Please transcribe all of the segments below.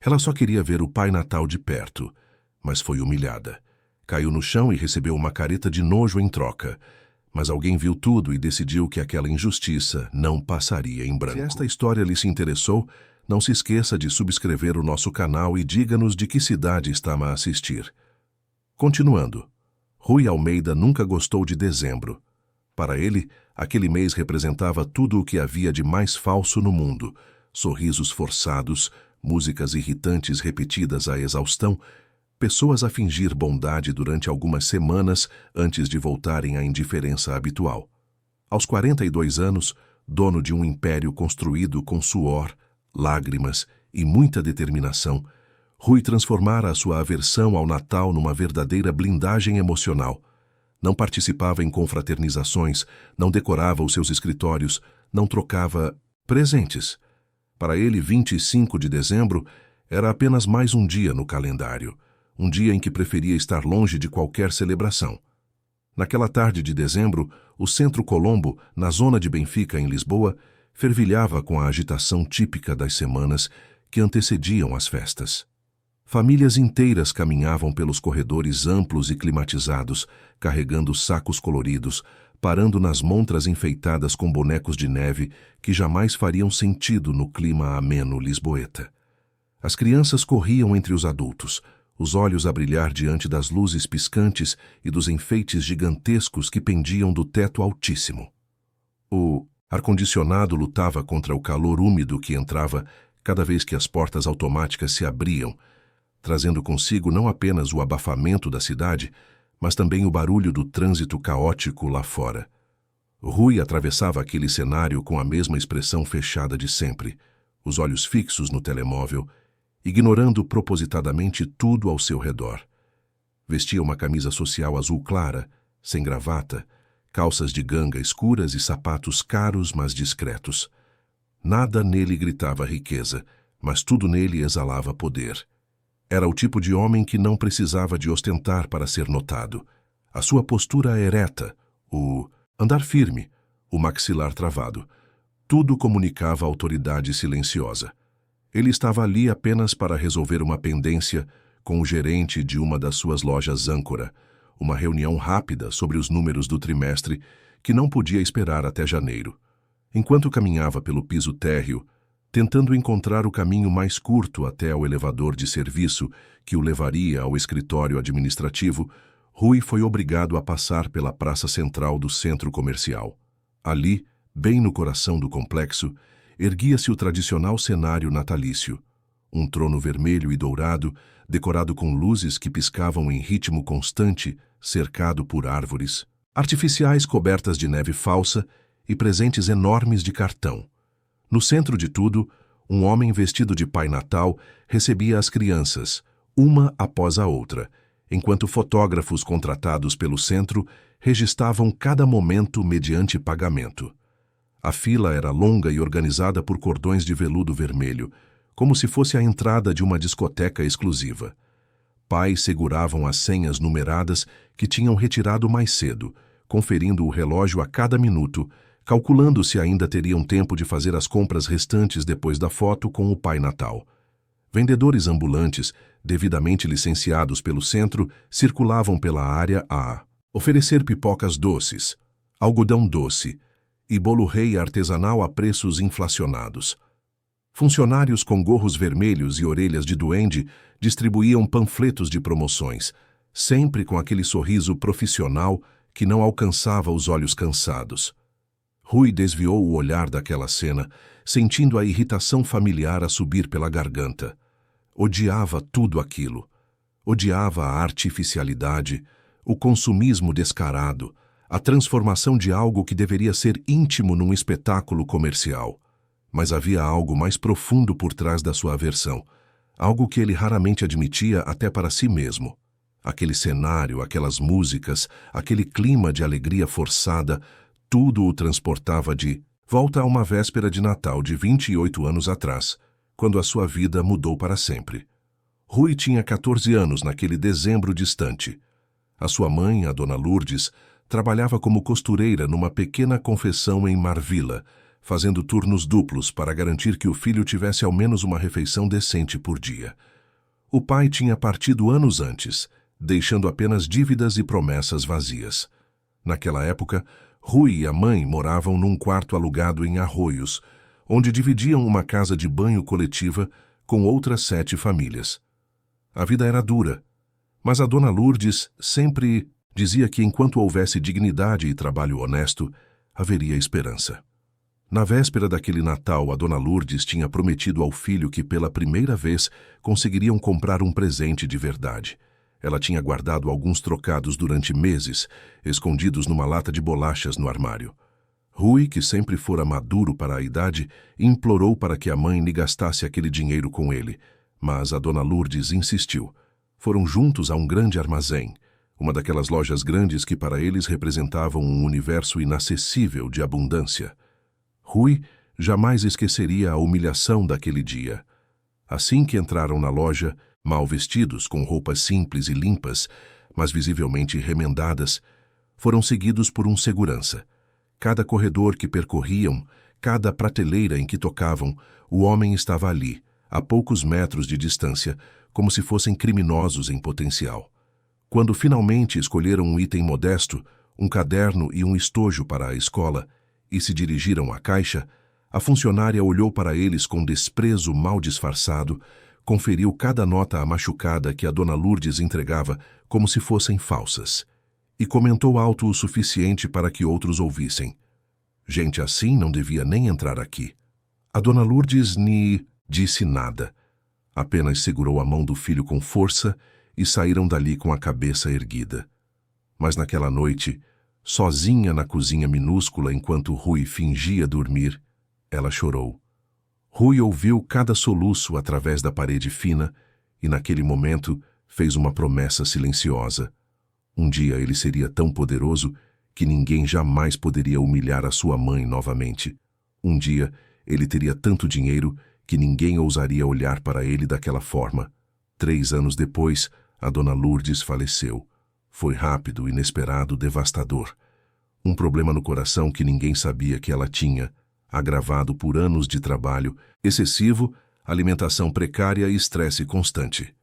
Ela só queria ver o Pai Natal de perto, mas foi humilhada. Caiu no chão e recebeu uma careta de nojo em troca. Mas alguém viu tudo e decidiu que aquela injustiça não passaria em branco. Se esta história lhe se interessou, não se esqueça de subscrever o nosso canal e diga-nos de que cidade está a assistir. Continuando, Rui Almeida nunca gostou de dezembro. Para ele, aquele mês representava tudo o que havia de mais falso no mundo: sorrisos forçados, músicas irritantes repetidas à exaustão, pessoas a fingir bondade durante algumas semanas antes de voltarem à indiferença habitual. Aos 42 anos, dono de um império construído com suor, lágrimas e muita determinação, Rui transformara a sua aversão ao Natal numa verdadeira blindagem emocional. Não participava em confraternizações, não decorava os seus escritórios, não trocava presentes. Para ele, 25 de dezembro era apenas mais um dia no calendário, um dia em que preferia estar longe de qualquer celebração. Naquela tarde de dezembro, o Centro Colombo, na zona de Benfica, em Lisboa, fervilhava com a agitação típica das semanas que antecediam as festas. Famílias inteiras caminhavam pelos corredores amplos e climatizados, carregando sacos coloridos, parando nas montras enfeitadas com bonecos de neve que jamais fariam sentido no clima ameno lisboeta. As crianças corriam entre os adultos, os olhos a brilhar diante das luzes piscantes e dos enfeites gigantescos que pendiam do teto altíssimo. O ar-condicionado lutava contra o calor úmido que entrava cada vez que as portas automáticas se abriam, trazendo consigo não apenas o abafamento da cidade, mas também o barulho do trânsito caótico lá fora. Rui atravessava aquele cenário com a mesma expressão fechada de sempre, os olhos fixos no telemóvel, ignorando propositadamente tudo ao seu redor. Vestia uma camisa social azul clara, sem gravata, calças de ganga escuras e sapatos caros, mas discretos. Nada nele gritava riqueza, mas tudo nele exalava poder. Era o tipo de homem que não precisava de ostentar para ser notado. A sua postura ereta, o andar firme, o maxilar travado, tudo comunicava autoridade silenciosa. Ele estava ali apenas para resolver uma pendência com o gerente de uma das suas lojas âncora, uma reunião rápida sobre os números do trimestre que não podia esperar até janeiro. Enquanto caminhava pelo piso térreo, tentando encontrar o caminho mais curto até ao elevador de serviço que o levaria ao escritório administrativo, Rui foi obrigado a passar pela praça central do centro comercial. Ali, bem no coração do complexo, erguia-se o tradicional cenário natalício. Um trono vermelho e dourado, decorado com luzes que piscavam em ritmo constante, cercado por árvores, artificiais cobertas de neve falsa e presentes enormes de cartão. No centro de tudo, um homem vestido de Pai Natal recebia as crianças, uma após a outra, enquanto fotógrafos contratados pelo centro registavam cada momento mediante pagamento. A fila era longa e organizada por cordões de veludo vermelho, como se fosse a entrada de uma discoteca exclusiva. Pais seguravam as senhas numeradas que tinham retirado mais cedo, conferindo o relógio a cada minuto, calculando se ainda teriam tempo de fazer as compras restantes depois da foto com o Pai Natal. Vendedores ambulantes, devidamente licenciados pelo centro, circulavam pela área a oferecer pipocas doces, algodão doce e bolo rei artesanal a preços inflacionados. Funcionários com gorros vermelhos e orelhas de duende distribuíam panfletos de promoções, sempre com aquele sorriso profissional que não alcançava os olhos cansados. Rui desviou o olhar daquela cena, sentindo a irritação familiar a subir pela garganta. Odiava tudo aquilo. Odiava a artificialidade, o consumismo descarado, a transformação de algo que deveria ser íntimo num espetáculo comercial. Mas havia algo mais profundo por trás da sua aversão, algo que ele raramente admitia até para si mesmo. Aquele cenário, aquelas músicas, aquele clima de alegria forçada, tudo o transportava de volta a uma véspera de Natal de 28 anos atrás, quando a sua vida mudou para sempre. Rui tinha 14 anos naquele dezembro distante. A sua mãe, a dona Lourdes, trabalhava como costureira numa pequena confecção em Marvila, fazendo turnos duplos para garantir que o filho tivesse ao menos uma refeição decente por dia. O pai tinha partido anos antes, deixando apenas dívidas e promessas vazias. Naquela época, Rui e a mãe moravam num quarto alugado em Arroios, onde dividiam uma casa de banho coletiva com outras 7 famílias. A vida era dura, mas a dona Lourdes sempre dizia que enquanto houvesse dignidade e trabalho honesto, haveria esperança. Na véspera daquele Natal, a dona Lourdes tinha prometido ao filho que pela primeira vez conseguiriam comprar um presente de verdade. Ela tinha guardado alguns trocados durante meses, escondidos numa lata de bolachas no armário. Rui, que sempre fora maduro para a idade, implorou para que a mãe lhe gastasse aquele dinheiro com ele, mas a dona Lourdes insistiu. Foram juntos a um grande armazém, uma daquelas lojas grandes que para eles representavam um universo inacessível de abundância. Rui jamais esqueceria a humilhação daquele dia. Assim que entraram na loja, mal vestidos, com roupas simples e limpas, mas visivelmente remendadas, foram seguidos por um segurança. Cada corredor que percorriam, cada prateleira em que tocavam, o homem estava ali, a poucos metros de distância, como se fossem criminosos em potencial. Quando finalmente escolheram um item modesto, um caderno e um estojo para a escola, e se dirigiram à caixa, a funcionária olhou para eles com desprezo mal disfarçado, conferiu cada nota machucada que a dona Lourdes entregava como se fossem falsas, e comentou alto o suficiente para que outros ouvissem. Gente assim não devia nem entrar aqui. A dona Lourdes nem disse nada. Apenas segurou a mão do filho com força e saíram dali com a cabeça erguida. Mas naquela noite, sozinha na cozinha minúscula enquanto Rui fingia dormir, ela chorou. Rui ouviu cada soluço através da parede fina e, naquele momento, fez uma promessa silenciosa. Um dia ele seria tão poderoso que ninguém jamais poderia humilhar a sua mãe novamente. Um dia ele teria tanto dinheiro que ninguém ousaria olhar para ele daquela forma. 3 anos depois, a dona Lourdes faleceu. Foi rápido, inesperado, devastador. Um problema no coração que ninguém sabia que ela tinha, agravado por anos de trabalho excessivo, alimentação precária e estresse constante.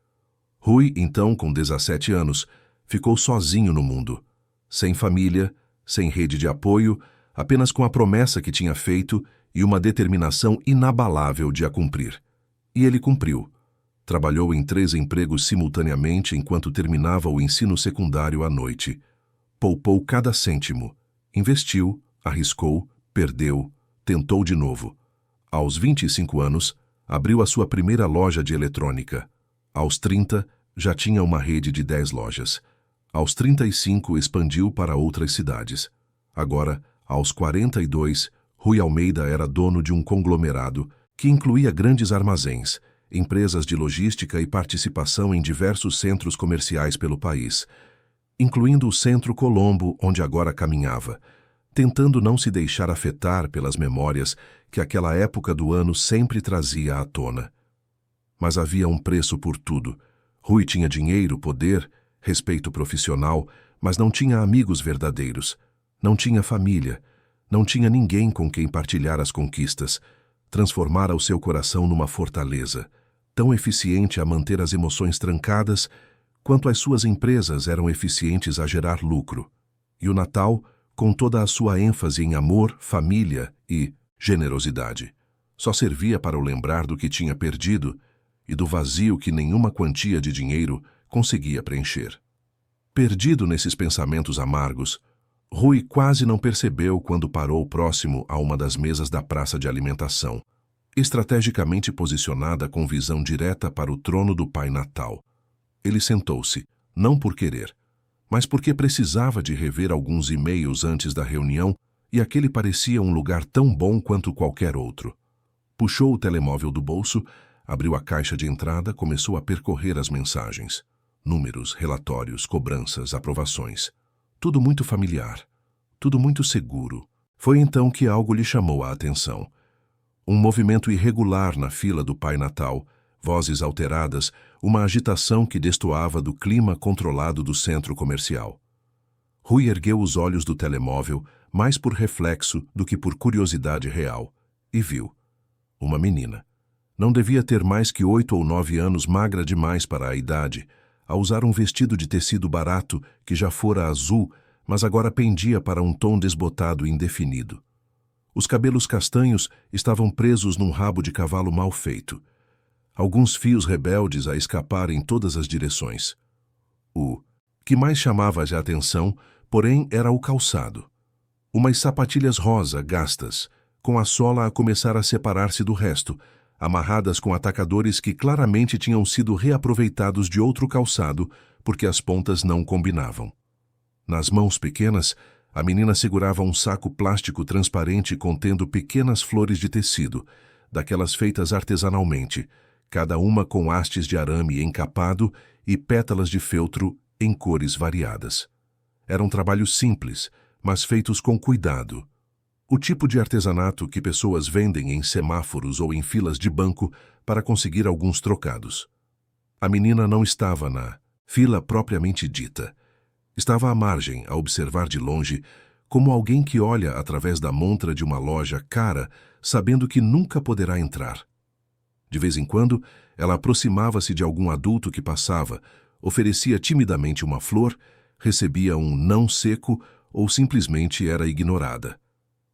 Rui, então, com 17 anos, ficou sozinho no mundo, sem família, sem rede de apoio, apenas com a promessa que tinha feito e uma determinação inabalável de a cumprir. E ele cumpriu. Trabalhou em 3 empregos simultaneamente enquanto terminava o ensino secundário à noite. Poupou cada cêntimo. Investiu, arriscou, perdeu, tentou de novo. Aos 25 anos, abriu a sua primeira loja de eletrônica. Aos 30, já tinha uma rede de 10 lojas. Aos 35, expandiu para outras cidades. Agora, aos 42, Rui Almeida era dono de um conglomerado que incluía grandes armazéns, empresas de logística e participação em diversos centros comerciais pelo país, incluindo o Centro Colombo, onde agora caminhava, tentando não se deixar afetar pelas memórias que aquela época do ano sempre trazia à tona. Mas havia um preço por tudo. Rui tinha dinheiro, poder, respeito profissional, mas não tinha amigos verdadeiros, não tinha família, não tinha ninguém com quem partilhar as conquistas. Transformara o seu coração numa fortaleza, tão eficiente a manter as emoções trancadas quanto as suas empresas eram eficientes a gerar lucro. E o Natal, com toda a sua ênfase em amor, família e generosidade, só servia para o lembrar do que tinha perdido e do vazio que nenhuma quantia de dinheiro conseguia preencher. Perdido nesses pensamentos amargos, Rui quase não percebeu quando parou próximo a uma das mesas da praça de alimentação, estrategicamente posicionada com visão direta para o trono do Pai Natal. Ele sentou-se, não por querer, mas porque precisava de rever alguns e-mails antes da reunião e aquele parecia um lugar tão bom quanto qualquer outro. Puxou o telemóvel do bolso, abriu a caixa de entrada, começou a percorrer as mensagens. Números, relatórios, cobranças, aprovações. Tudo muito familiar, tudo muito seguro. Foi então que algo lhe chamou a atenção. Um movimento irregular na fila do Pai Natal, vozes alteradas, uma agitação que destoava do clima controlado do centro comercial. Rui ergueu os olhos do telemóvel, mais por reflexo do que por curiosidade real, e viu. Uma menina. Não devia ter mais que 8 ou 9 anos, magra demais para a idade, a usar um vestido de tecido barato que já fora azul, mas agora pendia para um tom desbotado e indefinido. Os cabelos castanhos estavam presos num rabo de cavalo mal feito. Alguns fios rebeldes a escapar em todas as direções. O que mais chamava a atenção, porém, era o calçado. Umas sapatilhas rosa gastas, com a sola a começar a separar-se do resto, amarradas com atacadores que claramente tinham sido reaproveitados de outro calçado, porque as pontas não combinavam. Nas mãos pequenas, a menina segurava um saco plástico transparente contendo pequenas flores de tecido, daquelas feitas artesanalmente, cada uma com hastes de arame encapado e pétalas de feltro em cores variadas. Eram trabalhos simples, mas feitos com cuidado. O tipo de artesanato que pessoas vendem em semáforos ou em filas de banco para conseguir alguns trocados. A menina não estava na fila propriamente dita. Estava à margem, a observar de longe, como alguém que olha através da montra de uma loja cara, sabendo que nunca poderá entrar. De vez em quando, ela aproximava-se de algum adulto que passava, oferecia timidamente uma flor, recebia um não seco ou simplesmente era ignorada.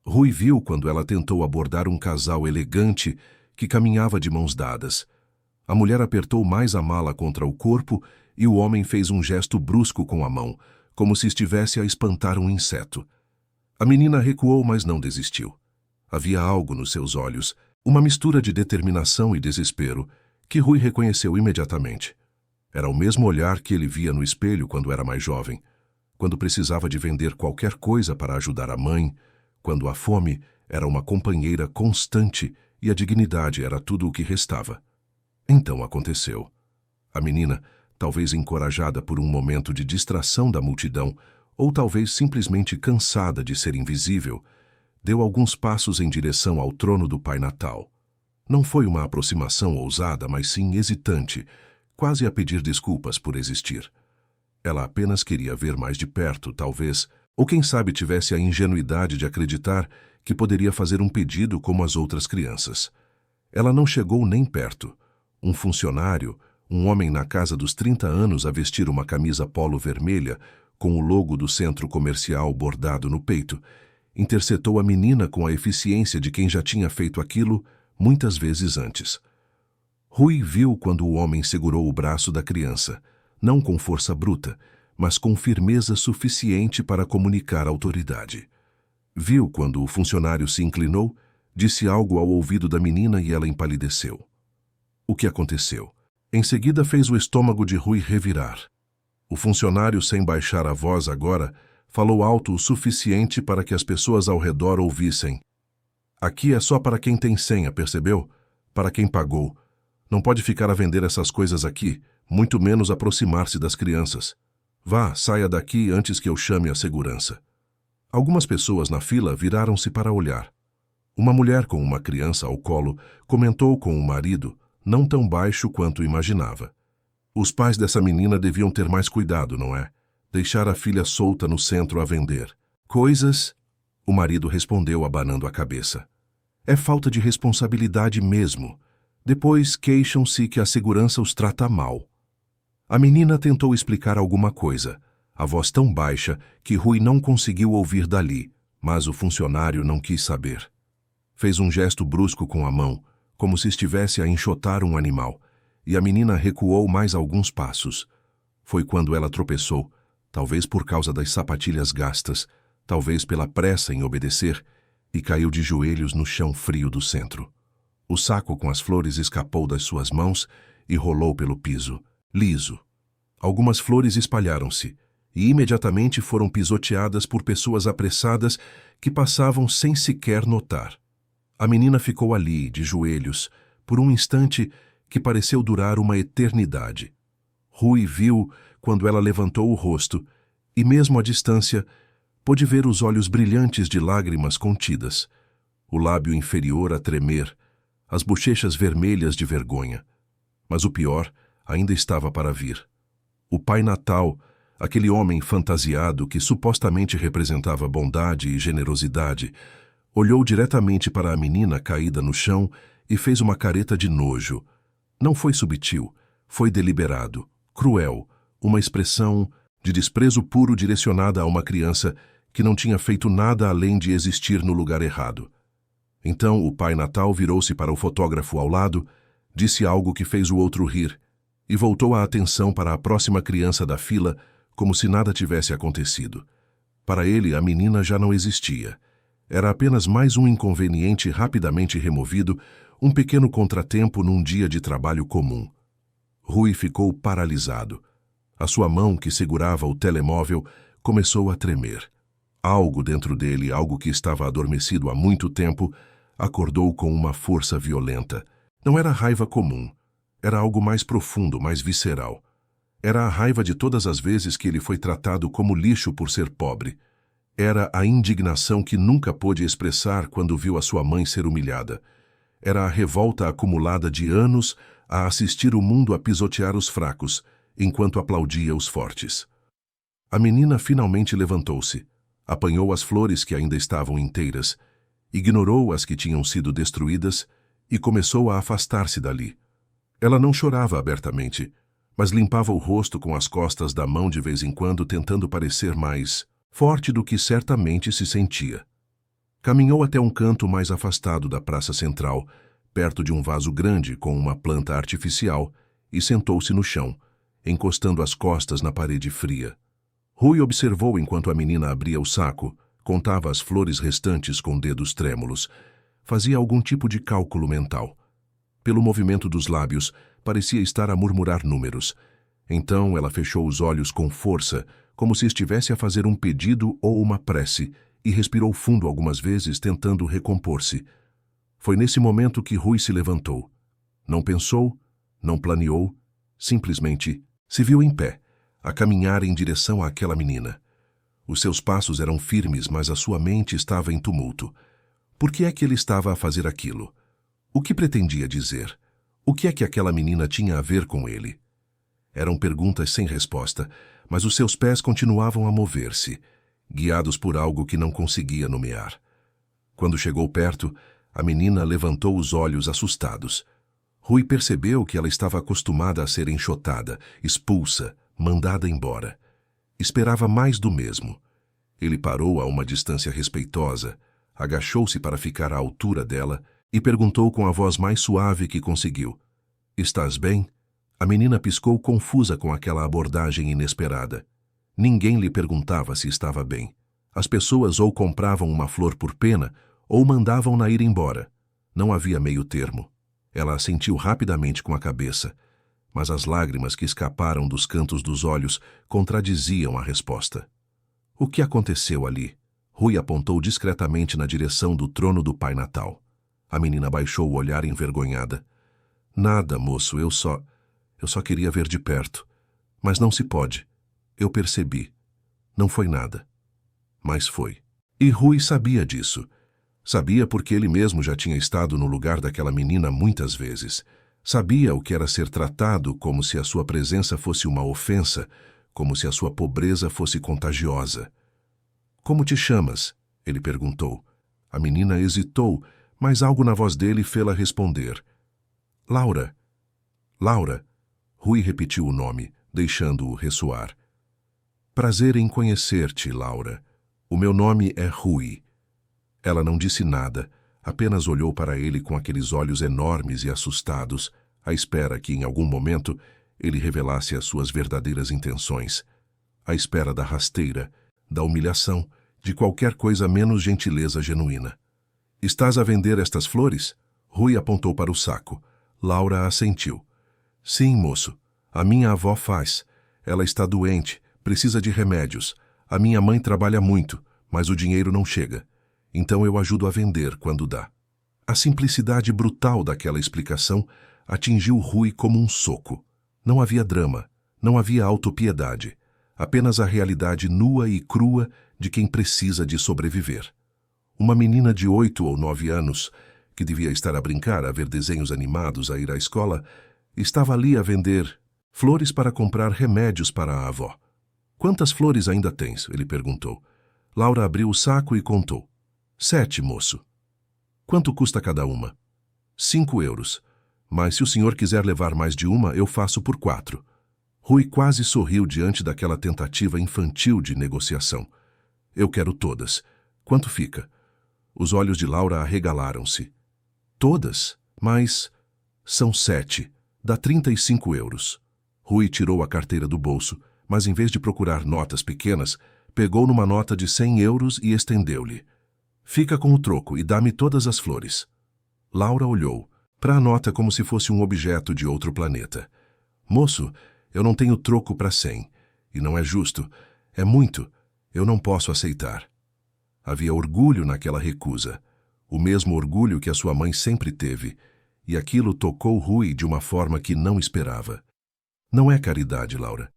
Rui viu quando ela tentou abordar um casal elegante que caminhava de mãos dadas. A mulher apertou mais a mala contra o corpo e o homem fez um gesto brusco com a mão, como se estivesse a espantar um inseto. A menina recuou, mas não desistiu. Havia algo nos seus olhos, uma mistura de determinação e desespero, que Rui reconheceu imediatamente. Era o mesmo olhar que ele via no espelho quando era mais jovem, quando precisava de vender qualquer coisa para ajudar a mãe, quando a fome era uma companheira constante e a dignidade era tudo o que restava. Então aconteceu. A menina, talvez encorajada por um momento de distração da multidão, ou talvez simplesmente cansada de ser invisível, deu alguns passos em direção ao trono do Pai Natal. Não foi uma aproximação ousada, mas sim hesitante, quase a pedir desculpas por existir. Ela apenas queria ver mais de perto, talvez, ou quem sabe tivesse a ingenuidade de acreditar que poderia fazer um pedido como as outras crianças. Ela não chegou nem perto. Um funcionário, um homem na casa dos 30 anos a vestir uma camisa polo vermelha, com o logo do centro comercial bordado no peito, interceptou a menina com a eficiência de quem já tinha feito aquilo muitas vezes antes. Rui viu quando o homem segurou o braço da criança, não com força bruta, mas com firmeza suficiente para comunicar autoridade. Viu quando o funcionário se inclinou, disse algo ao ouvido da menina e ela empalideceu. O que aconteceu? Em seguida fez o estômago de Rui revirar. O funcionário, sem baixar a voz agora, falou alto o suficiente para que as pessoas ao redor ouvissem. Aqui é só para quem tem senha, percebeu? Para quem pagou. Não pode ficar a vender essas coisas aqui, muito menos aproximar-se das crianças. Vá, saia daqui antes que eu chame a segurança. Algumas pessoas na fila viraram-se para olhar. Uma mulher com uma criança ao colo comentou com o marido, não tão baixo quanto imaginava. Os pais dessa menina deviam ter mais cuidado, não é? Deixar a filha solta no centro a vender. Coisas? O marido respondeu abanando a cabeça. É falta de responsabilidade mesmo. Depois queixam-se que a segurança os trata mal. A menina tentou explicar alguma coisa, a voz tão baixa que Rui não conseguiu ouvir dali, mas o funcionário não quis saber. Fez um gesto brusco com a mão, como se estivesse a enxotar um animal, e a menina recuou mais alguns passos. Foi quando ela tropeçou, talvez por causa das sapatilhas gastas, talvez pela pressa em obedecer, e caiu de joelhos no chão frio do centro. O saco com as flores escapou das suas mãos e rolou pelo piso, liso. Algumas flores espalharam-se, e imediatamente foram pisoteadas por pessoas apressadas que passavam sem sequer notar. A menina ficou ali, de joelhos, por um instante que pareceu durar uma eternidade. Rui viu quando ela levantou o rosto, e mesmo à distância, pôde ver os olhos brilhantes de lágrimas contidas, o lábio inferior a tremer, as bochechas vermelhas de vergonha. Mas o pior ainda estava para vir. O Pai Natal, Aquele homem fantasiado que supostamente representava bondade e generosidade, olhou diretamente para a menina caída no chão e fez uma careta de nojo. Não foi sutil, foi deliberado, cruel, uma expressão de desprezo puro direcionada a uma criança que não tinha feito nada além de existir no lugar errado. Então o Pai Natal virou-se para o fotógrafo ao lado, disse algo que fez o outro rir e voltou a atenção para a próxima criança da fila como se nada tivesse acontecido. Para ele, a menina já não existia. Era apenas mais um inconveniente rapidamente removido, um pequeno contratempo num dia de trabalho comum. Rui ficou paralisado. A sua mão, que segurava o telemóvel, começou a tremer. Algo dentro dele, algo que estava adormecido há muito tempo, acordou com uma força violenta. Não era raiva comum. Era algo mais profundo, mais visceral. Era a raiva de todas as vezes que ele foi tratado como lixo por ser pobre. Era a indignação que nunca pôde expressar quando viu a sua mãe ser humilhada. Era a revolta acumulada de anos a assistir o mundo a pisotear os fracos, enquanto aplaudia os fortes. A menina finalmente levantou-se, apanhou as flores que ainda estavam inteiras, ignorou as que tinham sido destruídas e começou a afastar-se dali. Ela não chorava abertamente, mas limpava o rosto com as costas da mão de vez em quando, tentando parecer mais forte do que certamente se sentia. Caminhou até um canto mais afastado da praça central, perto de um vaso grande com uma planta artificial, e sentou-se no chão, encostando as costas na parede fria. Rui observou enquanto a menina abria o saco, contava as flores restantes com dedos trêmulos, fazia algum tipo de cálculo mental. Pelo movimento dos lábios, parecia estar a murmurar números. Então ela fechou os olhos com força, como se estivesse a fazer um pedido ou uma prece, e respirou fundo algumas vezes, tentando recompor-se. Foi nesse momento que Rui se levantou. Não pensou, não planeou, simplesmente se viu em pé, a caminhar em direção àquela menina. Os seus passos eram firmes, mas a sua mente estava em tumulto. Por que é que ele estava a fazer aquilo? O que pretendia dizer? O que é que aquela menina tinha a ver com ele? Eram perguntas sem resposta, mas os seus pés continuavam a mover-se, guiados por algo que não conseguia nomear. Quando chegou perto, a menina levantou os olhos assustados. Rui percebeu que ela estava acostumada a ser enxotada, expulsa, mandada embora. Esperava mais do mesmo. Ele parou a uma distância respeitosa, agachou-se para ficar à altura dela e perguntou com a voz mais suave que conseguiu: "Estás bem?" A menina piscou confusa com aquela abordagem inesperada. Ninguém lhe perguntava se estava bem. As pessoas ou compravam uma flor por pena ou mandavam-na ir embora. Não havia meio termo. Ela assentiu rapidamente com a cabeça, mas as lágrimas que escaparam dos cantos dos olhos contradiziam a resposta. O que aconteceu ali? Rui apontou discretamente na direção do trono do Pai Natal. A menina baixou o olhar envergonhada. "Nada, moço, eu só queria ver de perto. Mas não se pode. Eu percebi. Não foi nada." Mas foi. E Rui sabia disso. Sabia porque ele mesmo já tinha estado no lugar daquela menina muitas vezes. Sabia o que era ser tratado como se a sua presença fosse uma ofensa, como se a sua pobreza fosse contagiosa. "Como te chamas?" ele perguntou. A menina hesitou, mas algo na voz dele fê-la responder. "Laura." "Laura." Rui repetiu o nome, deixando-o ressoar. "Prazer em conhecer-te, Laura. O meu nome é Rui." Ela não disse nada, apenas olhou para ele com aqueles olhos enormes e assustados, à espera que, em algum momento, ele revelasse as suas verdadeiras intenções. À espera da rasteira, da humilhação, de qualquer coisa menos gentileza genuína. "Estás a vender estas flores?" Rui apontou para o saco. Laura assentiu. "Sim, moço. A minha avó faz. Ela está doente, precisa de remédios. A minha mãe trabalha muito, mas o dinheiro não chega. Então eu ajudo a vender quando dá." A simplicidade brutal daquela explicação atingiu Rui como um soco. Não havia drama, não havia autopiedade, apenas a realidade nua e crua de quem precisa de sobreviver. Uma menina de 8 ou 9 anos, que devia estar a brincar, a ver desenhos animados, a ir à escola, estava ali a vender flores para comprar remédios para a avó. Quantas flores ainda tens? Ele perguntou. Laura abriu o saco e contou. 7, moço. Quanto custa cada uma? 5 euros. Mas se o senhor quiser levar mais de uma, eu faço por 4. Rui quase sorriu diante daquela tentativa infantil de negociação. Eu quero todas. Quanto fica? Os olhos de Laura arregalaram-se. Todas? Mas... São 7. Dá 35 euros. Rui tirou a carteira do bolso, mas em vez de procurar notas pequenas, pegou numa nota de 100 euros e estendeu-lhe. Fica com o troco e dá-me todas as flores. Laura olhou para a nota como se fosse um objeto de outro planeta. Moço, eu não tenho troco para 100. E não é justo. É muito. Eu não posso aceitar. Havia orgulho naquela recusa. O mesmo orgulho que a sua mãe sempre teve. E aquilo tocou Rui de uma forma que não esperava. Não é caridade, Laura.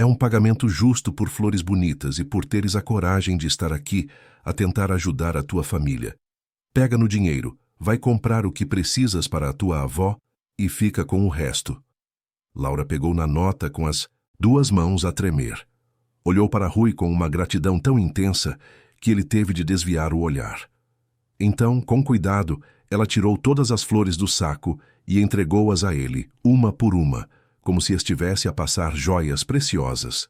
É um pagamento justo por flores bonitas e por teres a coragem de estar aqui a tentar ajudar a tua família. Pega no dinheiro, vai comprar o que precisas para a tua avó e fica com o resto. Laura pegou na nota com as 2 mãos a tremer. Olhou para Rui com uma gratidão tão intensa que ele teve de desviar o olhar. Então, com cuidado, ela tirou todas as flores do saco e entregou-as a ele, uma por uma, como se estivesse a passar joias preciosas.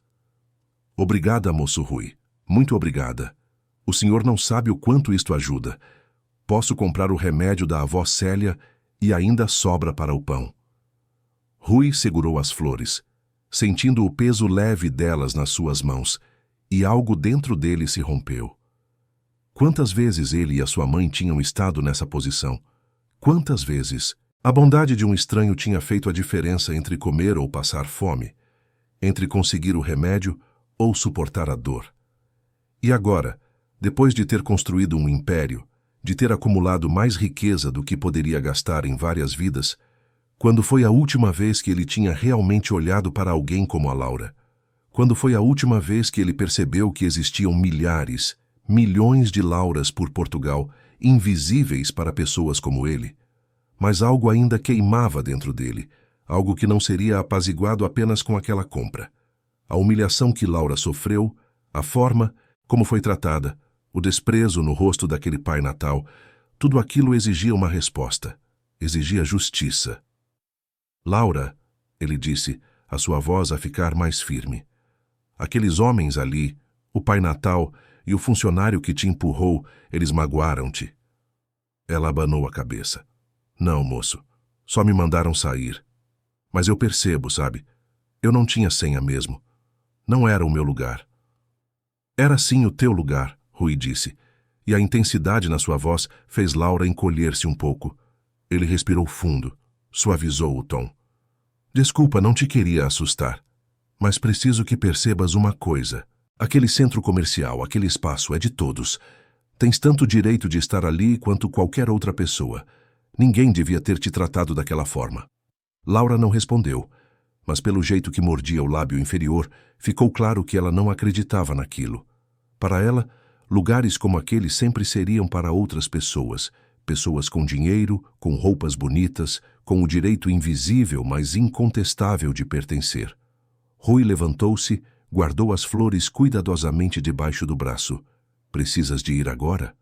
Obrigada, moço Rui. Muito obrigada. O senhor não sabe o quanto isto ajuda. Posso comprar o remédio da avó Célia e ainda sobra para o pão. Rui segurou as flores, sentindo o peso leve delas nas suas mãos, e algo dentro dele se rompeu. Quantas vezes ele e a sua mãe tinham estado nessa posição? Quantas vezes? A bondade de um estranho tinha feito a diferença entre comer ou passar fome, entre conseguir o remédio ou suportar a dor. E agora, depois de ter construído um império, de ter acumulado mais riqueza do que poderia gastar em várias vidas, quando foi a última vez que ele tinha realmente olhado para alguém como a Laura? Quando foi a última vez que ele percebeu que existiam milhares, milhões de Lauras por Portugal, invisíveis para pessoas como ele? Mas algo ainda queimava dentro dele, algo que não seria apaziguado apenas com aquela compra. A humilhação que Laura sofreu, a forma como foi tratada, o desprezo no rosto daquele Pai Natal, tudo aquilo exigia uma resposta, exigia justiça. Laura, ele disse, a sua voz a ficar mais firme. Aqueles homens ali, o Pai Natal e o funcionário que te empurrou, eles magoaram-te. Ela abanou a cabeça. Não, moço, só me mandaram sair. Mas eu percebo, sabe? Eu não tinha senha mesmo. Não era o meu lugar. Era sim o teu lugar, Rui disse, e a intensidade na sua voz fez Laura encolher-se um pouco. Ele respirou fundo, suavizou o tom. Desculpa, não te queria assustar, mas preciso que percebas uma coisa. Aquele centro comercial, aquele espaço é de todos. Tens tanto direito de estar ali quanto qualquer outra pessoa. Ninguém devia ter te tratado daquela forma. Laura não respondeu, mas pelo jeito que mordia o lábio inferior, ficou claro que ela não acreditava naquilo. Para ela, lugares como aquele sempre seriam para outras pessoas, pessoas com dinheiro, com roupas bonitas, com o direito invisível, mas incontestável de pertencer. Rui levantou-se, guardou as flores cuidadosamente debaixo do braço. Precisas de ir agora?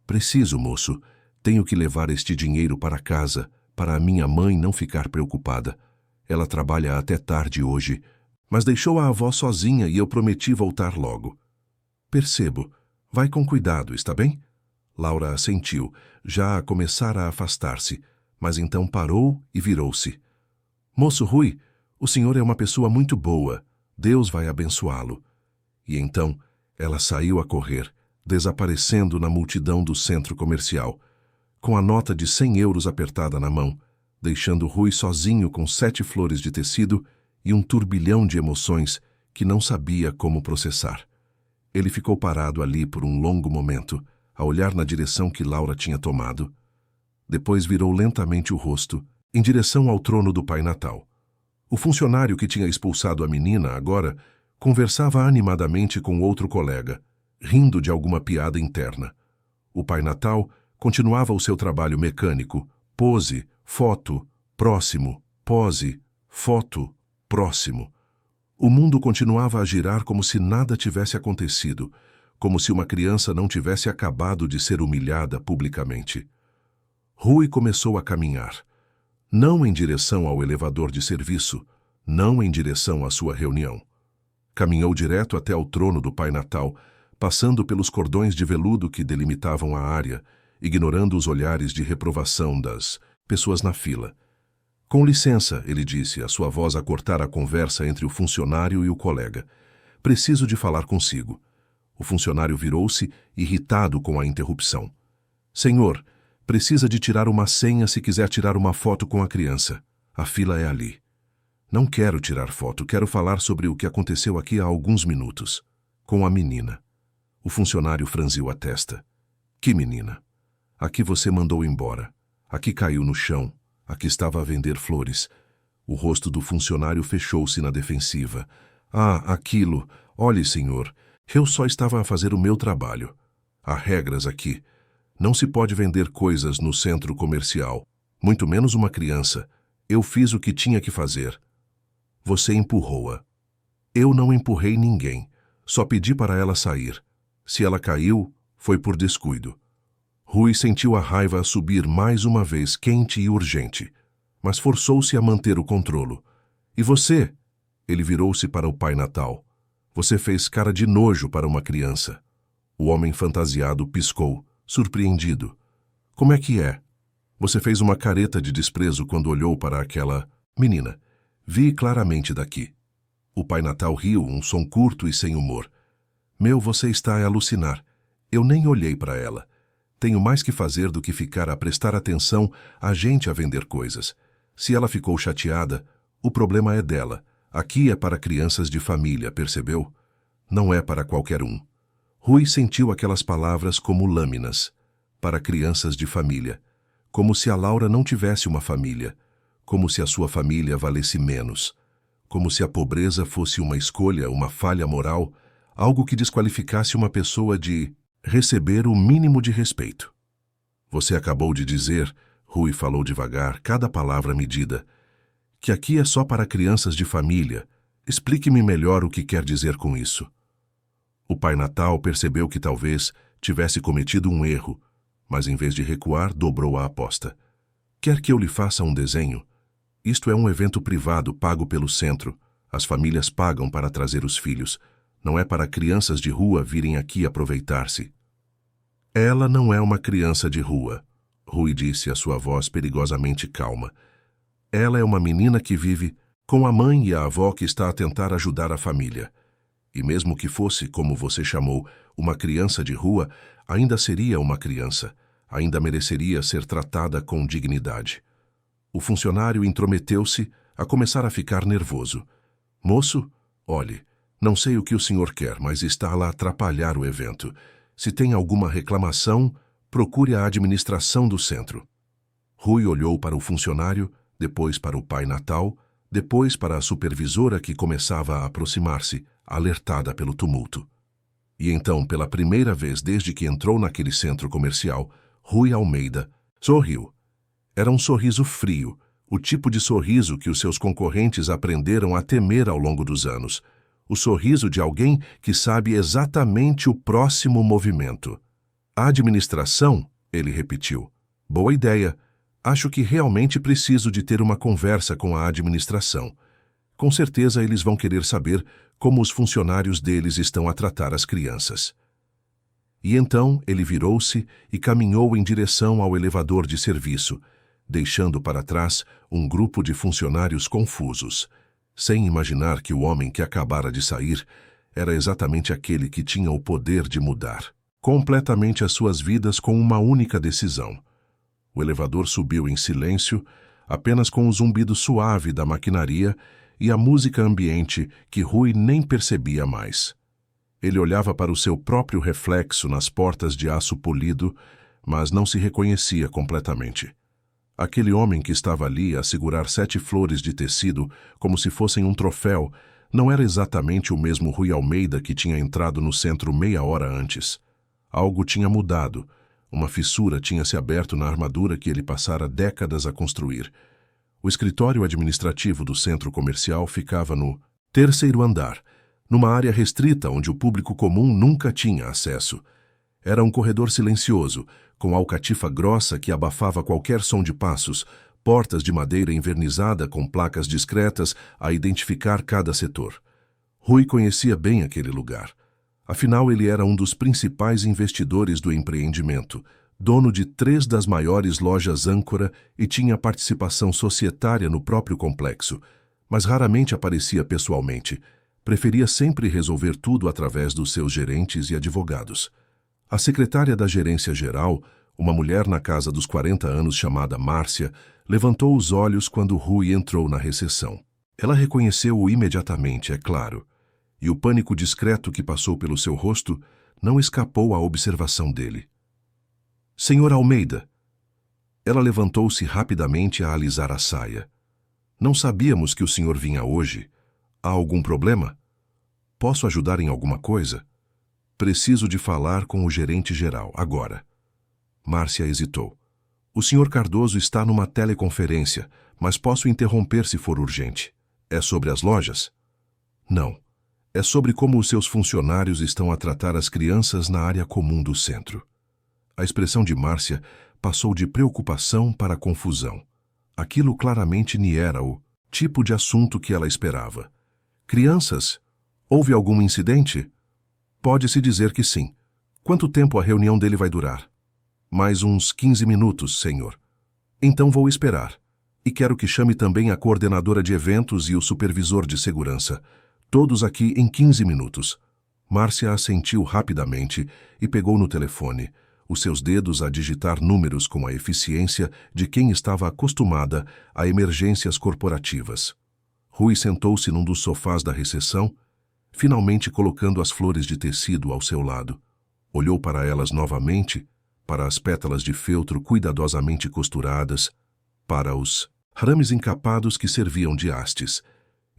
Preciso, moço. Tenho que levar este dinheiro para casa, para a minha mãe não ficar preocupada. Ela trabalha até tarde hoje, mas deixou a avó sozinha e eu prometi voltar logo. Percebo. Vai com cuidado, está bem? Laura assentiu, já a começar a afastar-se, mas então parou e virou-se. Moço Rui, o senhor é uma pessoa muito boa. Deus vai abençoá-lo. E então ela saiu a correr, desaparecendo na multidão do centro comercial, com a nota de 100 euros apertada na mão, deixando Rui sozinho com 7 flores de tecido e um turbilhão de emoções que não sabia como processar. Ele ficou parado ali por um longo momento, a olhar na direção que Laura tinha tomado. Depois virou lentamente o rosto, em direção ao trono do Pai Natal. O funcionário que tinha expulsado a menina agora conversava animadamente com outro colega, rindo de alguma piada interna. O Pai Natal continuava o seu trabalho mecânico, pose, foto, próximo, pose, foto, próximo. O mundo continuava a girar como se nada tivesse acontecido, como se uma criança não tivesse acabado de ser humilhada publicamente. Rui começou a caminhar, não em direção ao elevador de serviço, não em direção à sua reunião. Caminhou direto até ao trono do Pai Natal, passando pelos cordões de veludo que delimitavam a área, ignorando os olhares de reprovação das pessoas na fila. Com licença, ele disse, a sua voz a cortar a conversa entre o funcionário e o colega. Preciso de falar consigo. O funcionário virou-se, irritado com a interrupção. Senhor, precisa de tirar uma senha se quiser tirar uma foto com a criança. A fila é ali. Não quero tirar foto, quero falar sobre o que aconteceu aqui há alguns minutos. Com a menina. O funcionário franziu a testa. Que menina? A que você mandou embora. A que caiu no chão. A que estava a vender flores. O rosto do funcionário fechou-se na defensiva. Ah, aquilo. Olhe, senhor, eu só estava a fazer o meu trabalho. Há regras aqui. Não se pode vender coisas no centro comercial, muito menos uma criança. Eu fiz o que tinha que fazer. Você empurrou-a. Eu não empurrei ninguém. Só pedi para ela sair. Se ela caiu, foi por descuido. Rui sentiu a raiva subir mais uma vez, quente e urgente, mas forçou-se a manter o controlo. E você? Ele virou-se para o Pai Natal. Você fez cara de nojo para uma criança. O homem fantasiado piscou, surpreendido. Como é que é? Você fez uma careta de desprezo quando olhou para aquela menina. Vi claramente daqui. O Pai Natal riu, um som curto e sem humor. Você está a alucinar. Eu nem olhei para ela. Tenho mais que fazer do que ficar a prestar atenção a gente a vender coisas. Se ela ficou chateada, o problema é dela. Aqui é para crianças de família, percebeu? Não é para qualquer um. Rui sentiu aquelas palavras como lâminas. Para crianças de família. Como se a Laura não tivesse uma família. Como se a sua família valesse menos. Como se a pobreza fosse uma escolha, uma falha moral, algo que desqualificasse uma pessoa de receber o mínimo de respeito. Você acabou de dizer, Rui falou devagar, cada palavra medida, que aqui é só para crianças de família. Explique-me melhor o que quer dizer com isso. O Pai Natal percebeu que talvez tivesse cometido um erro, mas em vez de recuar, dobrou a aposta. Quer que eu lhe faça um desenho? Isto é um evento privado pago pelo centro. As famílias pagam para trazer os filhos. Não é para crianças de rua virem aqui aproveitar-se. Ela não é uma criança de rua, Rui disse, a sua voz perigosamente calma. Ela é uma menina que vive com a mãe e a avó que está a tentar ajudar a família. E mesmo que fosse, como você chamou, uma criança de rua, ainda seria uma criança, ainda mereceria ser tratada com dignidade. O funcionário intrometeu-se, a começar a ficar nervoso. Moço, olhe, não sei o que o senhor quer, mas está a atrapalhar o evento. Se tem alguma reclamação, procure a administração do centro. Rui olhou para o funcionário, depois para o Pai Natal, depois para a supervisora que começava a aproximar-se, alertada pelo tumulto. E então, pela primeira vez desde que entrou naquele centro comercial, Rui Almeida sorriu. Era um sorriso frio, o tipo de sorriso que os seus concorrentes aprenderam a temer ao longo dos anos. O sorriso de alguém que sabe exatamente o próximo movimento. A administração, ele repetiu. Boa ideia. Acho que realmente preciso de ter uma conversa com a administração. Com certeza eles vão querer saber como os funcionários deles estão a tratar as crianças. E então ele virou-se e caminhou em direção ao elevador de serviço, deixando para trás um grupo de funcionários confusos, sem imaginar que o homem que acabara de sair era exatamente aquele que tinha o poder de mudar completamente as suas vidas com uma única decisão. O elevador subiu em silêncio, apenas com o zumbido suave da maquinaria e a música ambiente que Rui nem percebia mais. Ele olhava para o seu próprio reflexo nas portas de aço polido, mas não se reconhecia completamente. Aquele homem que estava ali a segurar 7 flores de tecido como se fossem um troféu não era exatamente o mesmo Rui Almeida que tinha entrado no centro meia hora antes. Algo tinha mudado. Uma fissura tinha se aberto na armadura que ele passara décadas a construir. O escritório administrativo do centro comercial ficava no Terceiro andar, numa área restrita onde o público comum nunca tinha acesso. Era um corredor silencioso, com alcatifa grossa que abafava qualquer som de passos, portas de madeira envernizada com placas discretas a identificar cada setor. Rui conhecia bem aquele lugar. Afinal, ele era um dos principais investidores do empreendimento, dono de 3 das maiores lojas âncora e tinha participação societária no próprio complexo, mas raramente aparecia pessoalmente. Preferia sempre resolver tudo através dos seus gerentes e advogados. A secretária da gerência geral, uma mulher na casa dos 40 anos chamada Márcia, levantou os olhos quando Rui entrou na recepção. Ela reconheceu-o imediatamente, é claro, e o pânico discreto que passou pelo seu rosto não escapou à observação dele. Senhor Almeida. Ela levantou-se rapidamente a alisar a saia. Não sabíamos que o senhor vinha hoje. Há algum problema? Posso ajudar em alguma coisa? Preciso de falar com o gerente geral, agora. Márcia hesitou. O senhor Cardoso está numa teleconferência, mas posso interromper se for urgente. É sobre as lojas? Não. É sobre como os seus funcionários estão a tratar as crianças na área comum do centro. A expressão de Márcia passou de preocupação para confusão. Aquilo claramente nem era o tipo de assunto que ela esperava. Crianças? Houve algum incidente? Pode-se dizer que sim. Quanto tempo a reunião dele vai durar? Mais uns 15 minutos, senhor. Então vou esperar. E quero que chame também a coordenadora de eventos e o supervisor de segurança. Todos aqui em 15 minutos. Márcia assentiu rapidamente e pegou no telefone, os seus dedos a digitar números com a eficiência de quem estava acostumada a emergências corporativas. Rui sentou-se num dos sofás da recepção, finalmente colocando as flores de tecido ao seu lado. Olhou para elas novamente, para as pétalas de feltro cuidadosamente costuradas, para os rames encapados que serviam de hastes.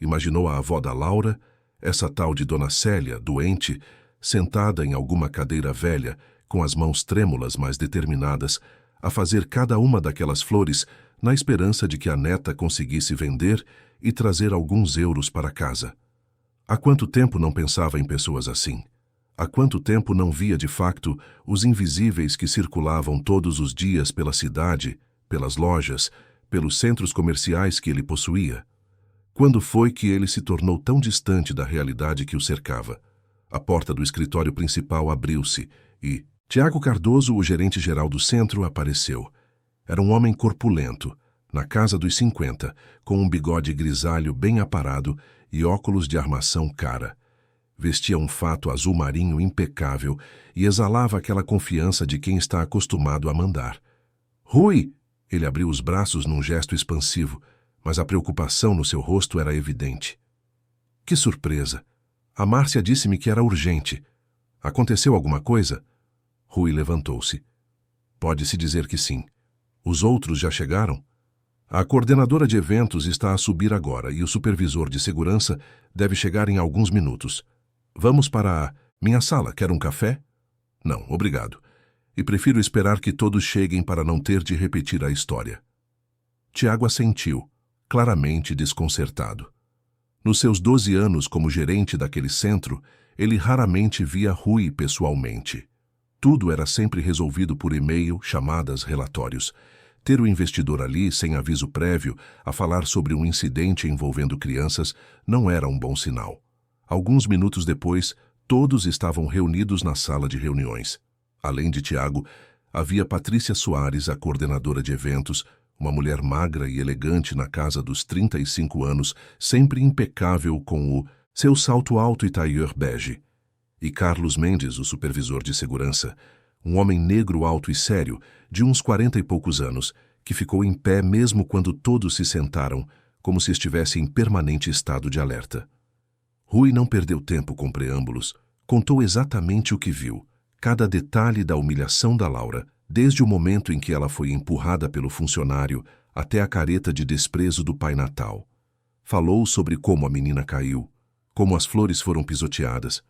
Imaginou a avó da Laura, essa tal de Dona Célia, doente, sentada em alguma cadeira velha, com as mãos trêmulas mas determinadas, a fazer cada uma daquelas flores na esperança de que a neta conseguisse vender e trazer alguns euros para casa. Há quanto tempo não pensava em pessoas assim? Há quanto tempo não via de facto os invisíveis que circulavam todos os dias pela cidade, pelas lojas, pelos centros comerciais que ele possuía? Quando foi que ele se tornou tão distante da realidade que o cercava? A porta do escritório principal abriu-se e Tiago Cardoso, o gerente-geral do centro, apareceu. Era um homem corpulento, na casa dos 50, com um bigode grisalho bem aparado e óculos de armação cara. Vestia um fato azul marinho impecável e exalava aquela confiança de quem está acostumado a mandar. Rui! Ele abriu os braços num gesto expansivo, mas a preocupação no seu rosto era evidente. Que surpresa! A Márcia disse-me que era urgente. Aconteceu alguma coisa? Rui levantou-se. Pode-se dizer que sim. Os outros já chegaram? A coordenadora de eventos está a subir agora e o supervisor de segurança deve chegar em alguns minutos. Vamos para a minha sala. Quer um café? Não, obrigado. E prefiro esperar que todos cheguem para não ter de repetir a história. Tiago assentiu, claramente desconcertado. Nos seus 12 anos como gerente daquele centro, ele raramente via Rui pessoalmente. Tudo era sempre resolvido por e-mail, chamadas, relatórios. Ter o investidor ali, sem aviso prévio, a falar sobre um incidente envolvendo crianças, não era um bom sinal. Alguns minutos depois, todos estavam reunidos na sala de reuniões. Além de Tiago, havia Patrícia Soares, a coordenadora de eventos, uma mulher magra e elegante na casa dos 35 anos, sempre impecável com o seu salto alto e tailleur bege. E Carlos Mendes, o supervisor de segurança, um homem negro alto e sério, de uns 40 e poucos anos, que ficou em pé mesmo quando todos se sentaram, como se estivesse em permanente estado de alerta. Rui não perdeu tempo com preâmbulos, contou exatamente o que viu, cada detalhe da humilhação da Laura, desde o momento em que ela foi empurrada pelo funcionário até a careta de desprezo do Pai Natal. Falou sobre como a menina caiu, como as flores foram pisoteadas,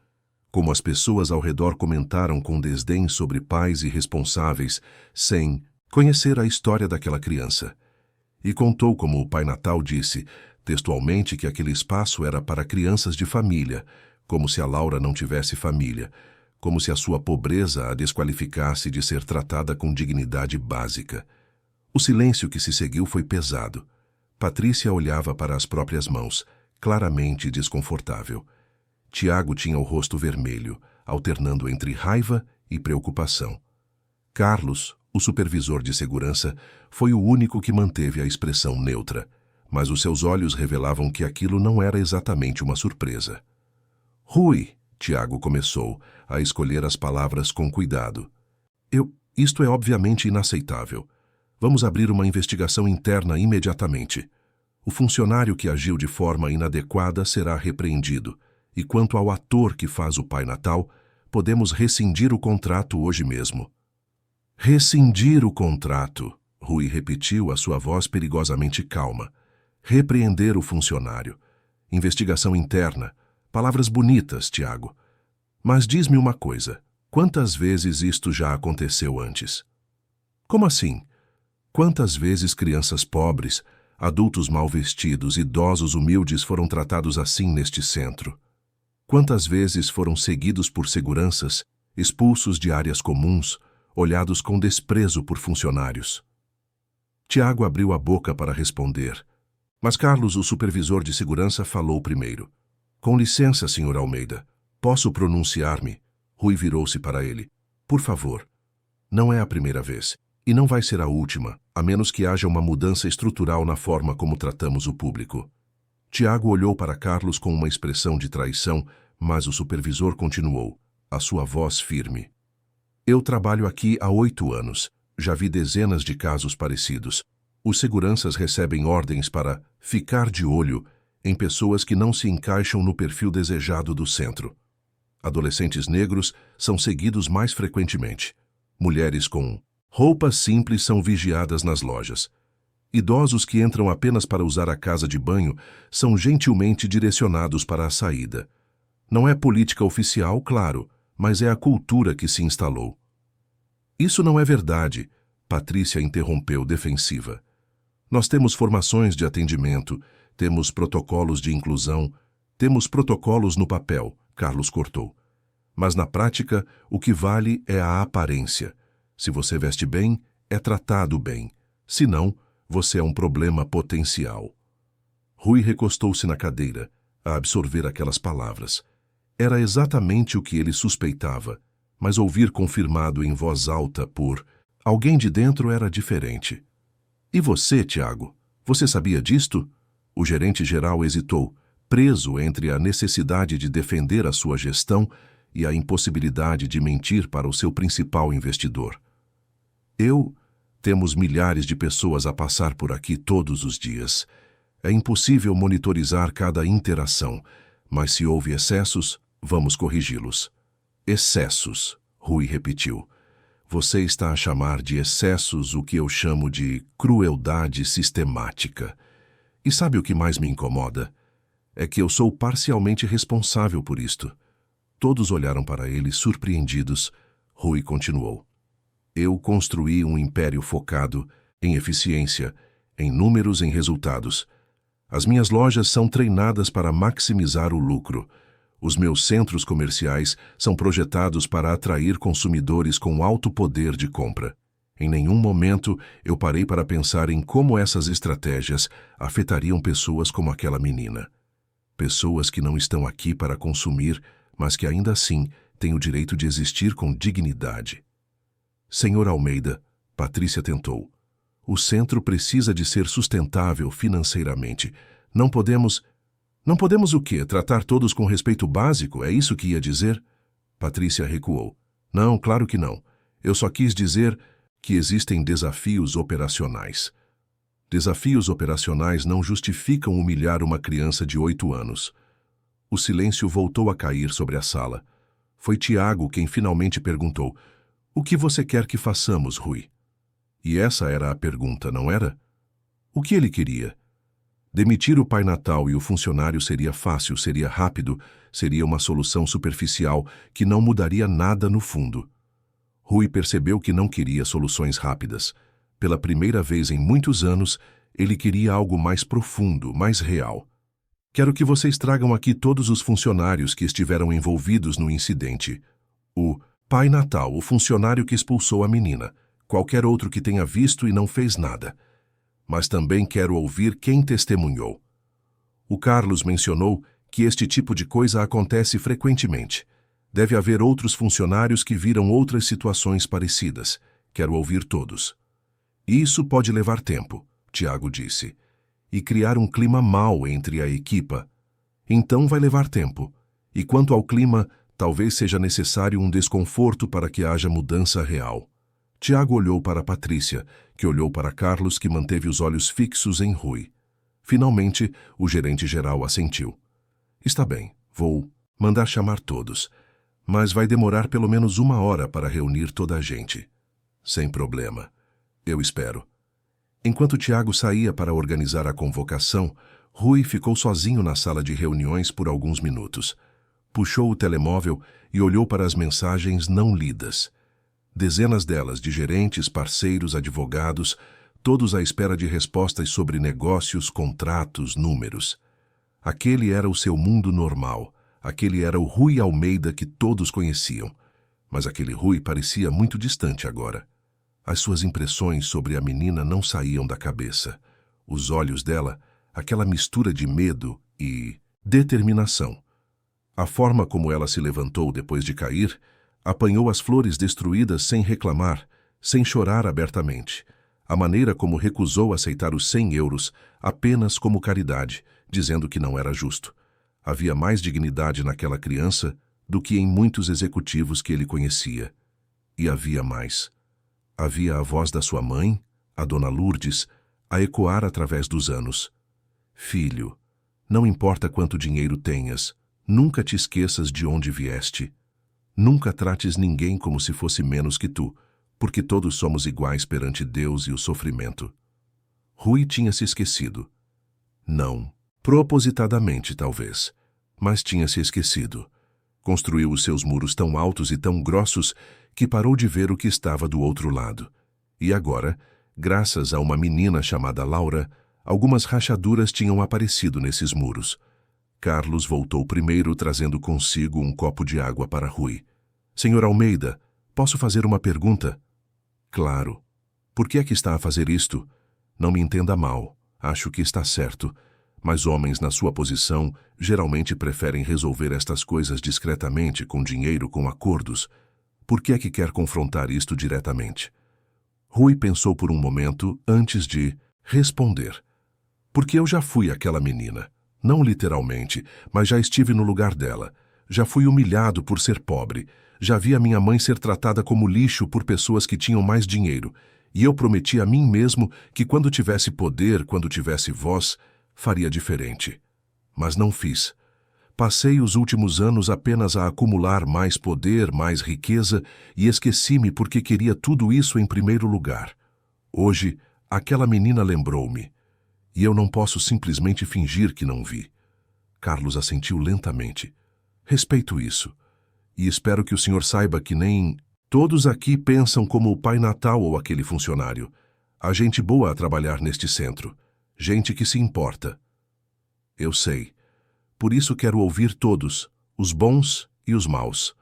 como as pessoas ao redor comentaram com desdém sobre pais irresponsáveis, sem conhecer a história daquela criança. E contou como o Pai Natal disse: textualmente que aquele espaço era para crianças de família, como se a Laura não tivesse família, como se a sua pobreza a desqualificasse de ser tratada com dignidade básica. O silêncio que se seguiu foi pesado. Patrícia olhava para as próprias mãos, claramente desconfortável. Tiago tinha o rosto vermelho, alternando entre raiva e preocupação. Carlos, o supervisor de segurança, foi o único que manteve a expressão neutra, mas os seus olhos revelavam que aquilo não era exatamente uma surpresa. Rui, Tiago começou, a escolher as palavras com cuidado. Isto é obviamente inaceitável. Vamos abrir uma investigação interna imediatamente. O funcionário que agiu de forma inadequada será repreendido, e quanto ao ator que faz o Pai Natal, podemos rescindir o contrato hoje mesmo. Rescindir o contrato, Rui repetiu, a sua voz perigosamente calma. Repreender o funcionário. Investigação interna. Palavras bonitas, Tiago. Mas diz-me uma coisa. Quantas vezes isto já aconteceu antes? Como assim? Quantas vezes crianças pobres, adultos mal vestidos, idosos humildes foram tratados assim neste centro? Quantas vezes foram seguidos por seguranças, expulsos de áreas comuns, olhados com desprezo por funcionários? Tiago abriu a boca para responder, mas Carlos, o supervisor de segurança, falou primeiro. Com licença, Sr. Almeida. Posso pronunciar-me? Rui virou-se para ele. Por favor. Não é a primeira vez, e não vai ser a última, a menos que haja uma mudança estrutural na forma como tratamos o público. Tiago olhou para Carlos com uma expressão de traição, mas o supervisor continuou, a sua voz firme. Eu trabalho aqui há 8 anos. Já vi dezenas de casos parecidos. Os seguranças recebem ordens para ficar de olho em pessoas que não se encaixam no perfil desejado do centro. Adolescentes negros são seguidos mais frequentemente. Mulheres com roupas simples são vigiadas nas lojas. Idosos que entram apenas para usar a casa de banho são gentilmente direcionados para a saída. Não é política oficial, claro, mas é a cultura que se instalou. Isso não é verdade, Patrícia interrompeu defensiva. Nós temos formações de atendimento, temos protocolos de inclusão, temos protocolos no papel, Carlos cortou. Mas na prática, o que vale é a aparência. Se você veste bem, é tratado bem. Se não, você é um problema potencial. Rui recostou-se na cadeira, a absorver aquelas palavras. Era exatamente o que ele suspeitava, mas ouvir confirmado em voz alta por alguém de dentro era diferente. E você, Tiago? Você sabia disto? O gerente-geral hesitou, preso entre a necessidade de defender a sua gestão e a impossibilidade de mentir para o seu principal investidor. Temos milhares de pessoas a passar por aqui todos os dias. É impossível monitorizar cada interação, mas se houve excessos, vamos corrigi-los. Excessos, Rui repetiu. Você está a chamar de excessos o que eu chamo de crueldade sistemática. E sabe o que mais me incomoda? É que eu sou parcialmente responsável por isto. Todos olharam para ele surpreendidos. Rui continuou. Eu construí um império focado em eficiência, em números, em resultados. As minhas lojas são treinadas para maximizar o lucro. Os meus centros comerciais são projetados para atrair consumidores com alto poder de compra. Em nenhum momento eu parei para pensar em como essas estratégias afetariam pessoas como aquela menina. Pessoas que não estão aqui para consumir, mas que ainda assim têm o direito de existir com dignidade. Senhor Almeida, Patrícia tentou. O centro precisa de ser sustentável financeiramente. Não podemos o quê? Tratar todos com respeito básico? É isso que ia dizer? Patrícia recuou. Não, claro que não. Eu só quis dizer que existem desafios operacionais. Desafios operacionais não justificam humilhar uma criança de 8 anos. O silêncio voltou a cair sobre a sala. Foi Tiago quem finalmente perguntou: o que você quer que façamos, Rui? E essa era a pergunta, não era? O que ele queria? Demitir o Pai Natal e o funcionário seria fácil, seria rápido, seria uma solução superficial que não mudaria nada no fundo. Rui percebeu que não queria soluções rápidas. Pela primeira vez em muitos anos, Ele queria algo mais profundo, mais real. Quero que vocês tragam aqui todos os funcionários que estiveram envolvidos no incidente. O Pai Natal, o funcionário que expulsou a menina. Qualquer outro que tenha visto e não fez nada. Mas também quero ouvir quem testemunhou. O Carlos mencionou que este tipo de coisa acontece frequentemente. Deve haver outros funcionários que viram outras situações parecidas. Quero ouvir todos. Isso pode levar tempo, Tiago disse, e criar um clima mau entre a equipa. Então vai levar tempo. E quanto ao clima, talvez seja necessário um desconforto para que haja mudança real. Tiago olhou para Patrícia, que olhou para Carlos, que manteve os olhos fixos em Rui. Finalmente, o gerente-geral assentiu. Está bem, vou mandar chamar todos, mas vai demorar pelo menos 1 hora para reunir toda a gente. Sem problema. Eu espero. Enquanto Tiago saía para organizar a convocação, Rui ficou sozinho na sala de reuniões por alguns minutos. Puxou o telemóvel e olhou para as mensagens não lidas. Dezenas delas de gerentes, parceiros, advogados, todos à espera de respostas sobre negócios, contratos, números. Aquele era o seu mundo normal. Aquele era o Rui Almeida que todos conheciam. Mas aquele Rui parecia muito distante agora. As suas impressões sobre a menina não saíam da cabeça. Os olhos dela, aquela mistura de medo e determinação. A forma como ela se levantou depois de cair, apanhou as flores destruídas sem reclamar, sem chorar abertamente. A maneira como recusou aceitar os 100 euros apenas como caridade, dizendo que não era justo. Havia mais dignidade naquela criança do que em muitos executivos que ele conhecia. E havia mais. Havia a voz da sua mãe, a Dona Lourdes, a ecoar através dos anos. Filho, não importa quanto dinheiro tenhas, nunca te esqueças de onde vieste. Nunca trates ninguém como se fosse menos que tu, porque todos somos iguais perante Deus e o sofrimento. Rui tinha se esquecido. Não, propositadamente talvez, mas tinha se esquecido. Construiu os seus muros tão altos e tão grossos que parou de ver o que estava do outro lado. E agora, graças a uma menina chamada Laura, algumas rachaduras tinham aparecido nesses muros. Carlos voltou primeiro, trazendo consigo um copo de água para Rui. Senhor Almeida, posso fazer uma pergunta? Claro. Por que é que está a fazer isto? Não me entenda mal. Acho que está certo. Mas homens na sua posição geralmente preferem resolver estas coisas discretamente, com dinheiro, com acordos. Por que é que quer confrontar isto diretamente? Rui pensou por um momento antes de responder. Porque eu já fui aquela menina. Não literalmente, mas já estive no lugar dela. Já fui humilhado por ser pobre. Já vi a minha mãe ser tratada como lixo por pessoas que tinham mais dinheiro. E eu prometi a mim mesmo que quando tivesse poder, quando tivesse voz, faria diferente. Mas não fiz. Passei os últimos anos apenas a acumular mais poder, mais riqueza, e esqueci-me porque queria tudo isso em primeiro lugar. Hoje, aquela menina lembrou-me. E eu não posso simplesmente fingir que não vi. Carlos assentiu lentamente. Respeito isso. E espero que o senhor saiba que nem todos aqui pensam como o Pai Natal ou aquele funcionário. Há gente boa a trabalhar neste centro. Gente que se importa. Eu sei. Por isso quero ouvir todos, os bons e os maus.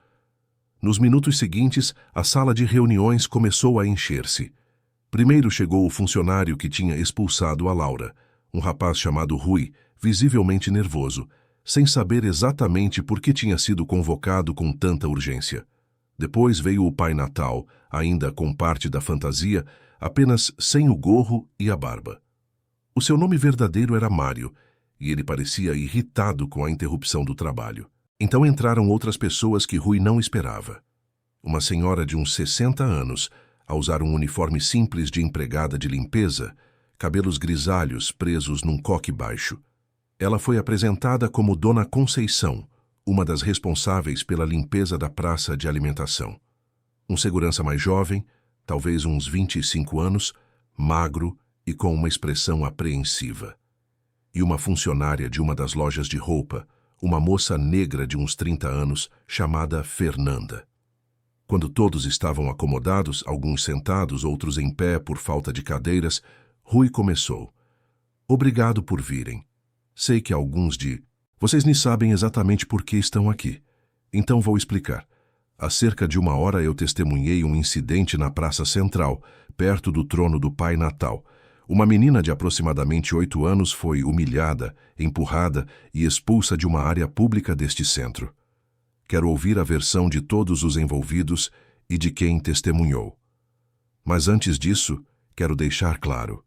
Nos minutos seguintes, a sala de reuniões começou a encher-se. Primeiro chegou o funcionário que tinha expulsado a Laura, um rapaz chamado Rui, visivelmente nervoso, sem saber exatamente por que tinha sido convocado com tanta urgência. Depois veio o Pai Natal, ainda com parte da fantasia, apenas sem o gorro e a barba. O seu nome verdadeiro era Mário, e ele parecia irritado com a interrupção do trabalho. Então entraram outras pessoas que Rui não esperava. Uma senhora de uns 60 anos, a usar um uniforme simples de empregada de limpeza, cabelos grisalhos presos num coque baixo. Ela foi apresentada como Dona Conceição, uma das responsáveis pela limpeza da praça de alimentação. Um segurança mais jovem, talvez uns 25 anos, magro e com uma expressão apreensiva. E uma funcionária de uma das lojas de roupa, uma moça negra de uns 30 anos, chamada Fernanda. Quando todos estavam acomodados, alguns sentados, outros em pé por falta de cadeiras, Rui começou. Obrigado por virem. Sei que alguns de vocês nem sabem exatamente por que estão aqui. Então vou explicar. Há cerca de 1 hora eu testemunhei um incidente na Praça Central, perto do trono do Pai Natal. Uma menina de aproximadamente 8 anos foi humilhada, empurrada e expulsa de uma área pública deste centro. Quero ouvir a versão de todos os envolvidos e de quem testemunhou. Mas antes disso, quero deixar claro: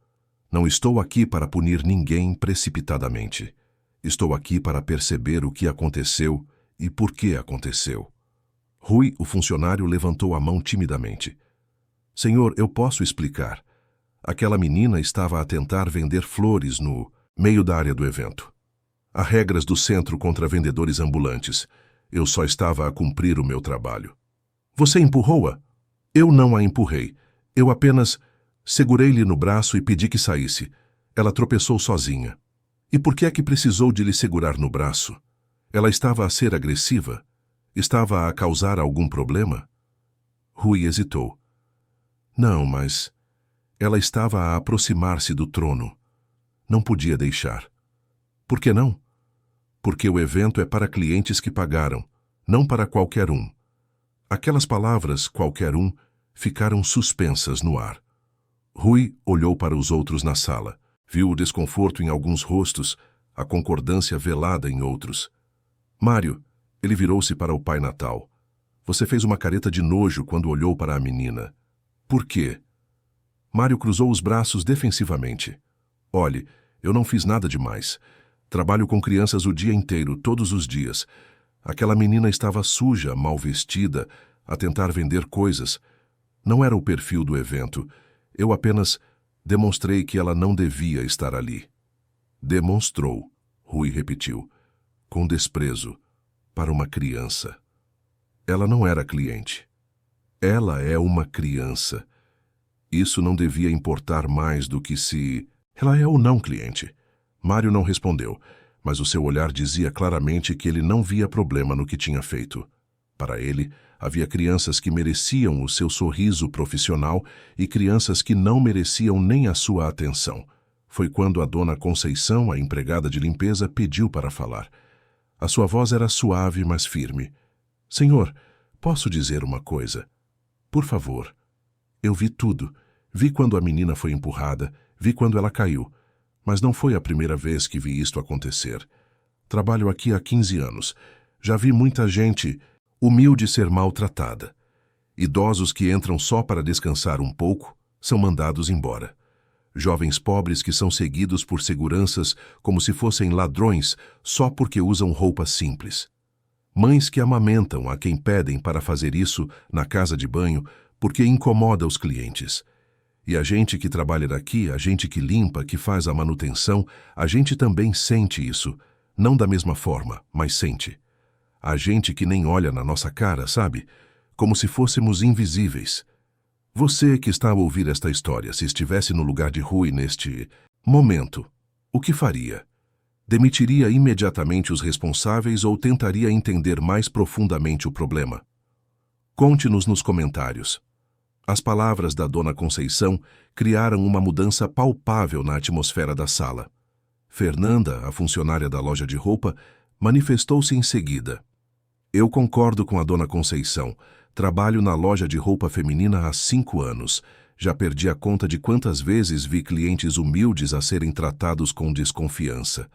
não estou aqui para punir ninguém precipitadamente. Estou aqui para perceber o que aconteceu e por que aconteceu. Rui, o funcionário, levantou a mão timidamente. Senhor, eu posso explicar. Aquela menina estava a tentar vender flores no meio da área do evento. Há regras do centro contra vendedores ambulantes. Eu só estava a cumprir o meu trabalho. Você empurrou-a? Eu não a empurrei. Eu apenas segurei-lhe no braço e pedi que saísse. Ela tropeçou sozinha. E por que é que precisou de lhe segurar no braço? Ela estava a ser agressiva? Estava a causar algum problema? Rui hesitou. Não, mas ela estava a aproximar-se do trono. Não podia deixar. Por que não? Porque o evento é para clientes que pagaram, não para qualquer um. Aquelas palavras, qualquer um, ficaram suspensas no ar. Rui olhou para os outros na sala. Viu o desconforto em alguns rostos, a concordância velada em outros. Mário, ele virou-se para o Pai Natal. Você fez uma careta de nojo quando olhou para a menina. Por quê? Mário cruzou os braços defensivamente. Olhe, eu não fiz nada demais. Trabalho com crianças o dia inteiro, todos os dias. Aquela menina estava suja, mal vestida, a tentar vender coisas. Não era o perfil do evento. Eu apenas demonstrei que ela não devia estar ali. Demonstrou, Rui repetiu, com desprezo, para uma criança. Ela não era cliente. Ela é uma criança. Isso não devia importar mais do que se ela é ou não cliente. Mário não respondeu, mas o seu olhar dizia claramente que ele não via problema no que tinha feito. Para ele, havia crianças que mereciam o seu sorriso profissional e crianças que não mereciam nem a sua atenção. Foi quando a dona Conceição, a empregada de limpeza, pediu para falar. A sua voz era suave, mas firme. Senhor, posso dizer uma coisa? Por favor. Eu vi tudo. Vi quando a menina foi empurrada, vi quando ela caiu. Mas não foi a primeira vez que vi isto acontecer. Trabalho aqui há 15 anos. Já vi muita gente humilde ser maltratada. Idosos que entram só para descansar um pouco são mandados embora. Jovens pobres que são seguidos por seguranças como se fossem ladrões só porque usam roupas simples. Mães que amamentam a quem pedem para fazer isso na casa de banho porque incomoda os clientes. E a gente que trabalha aqui, a gente que limpa, que faz a manutenção, a gente também sente isso. Não da mesma forma, mas sente. A gente que nem olha na nossa cara, sabe? Como se fôssemos invisíveis. Você que está a ouvir esta história, se estivesse no lugar de Rui neste momento, o que faria? Demitiria imediatamente os responsáveis ou tentaria entender mais profundamente o problema? Conte-nos nos comentários. As palavras da dona Conceição criaram uma mudança palpável na atmosfera da sala. Fernanda, a funcionária da loja de roupa, manifestou-se em seguida. Eu concordo com a dona Conceição. Trabalho na loja de roupa feminina há 5 anos. Já perdi a conta de quantas vezes vi clientes humildes a serem tratados com desconfiança.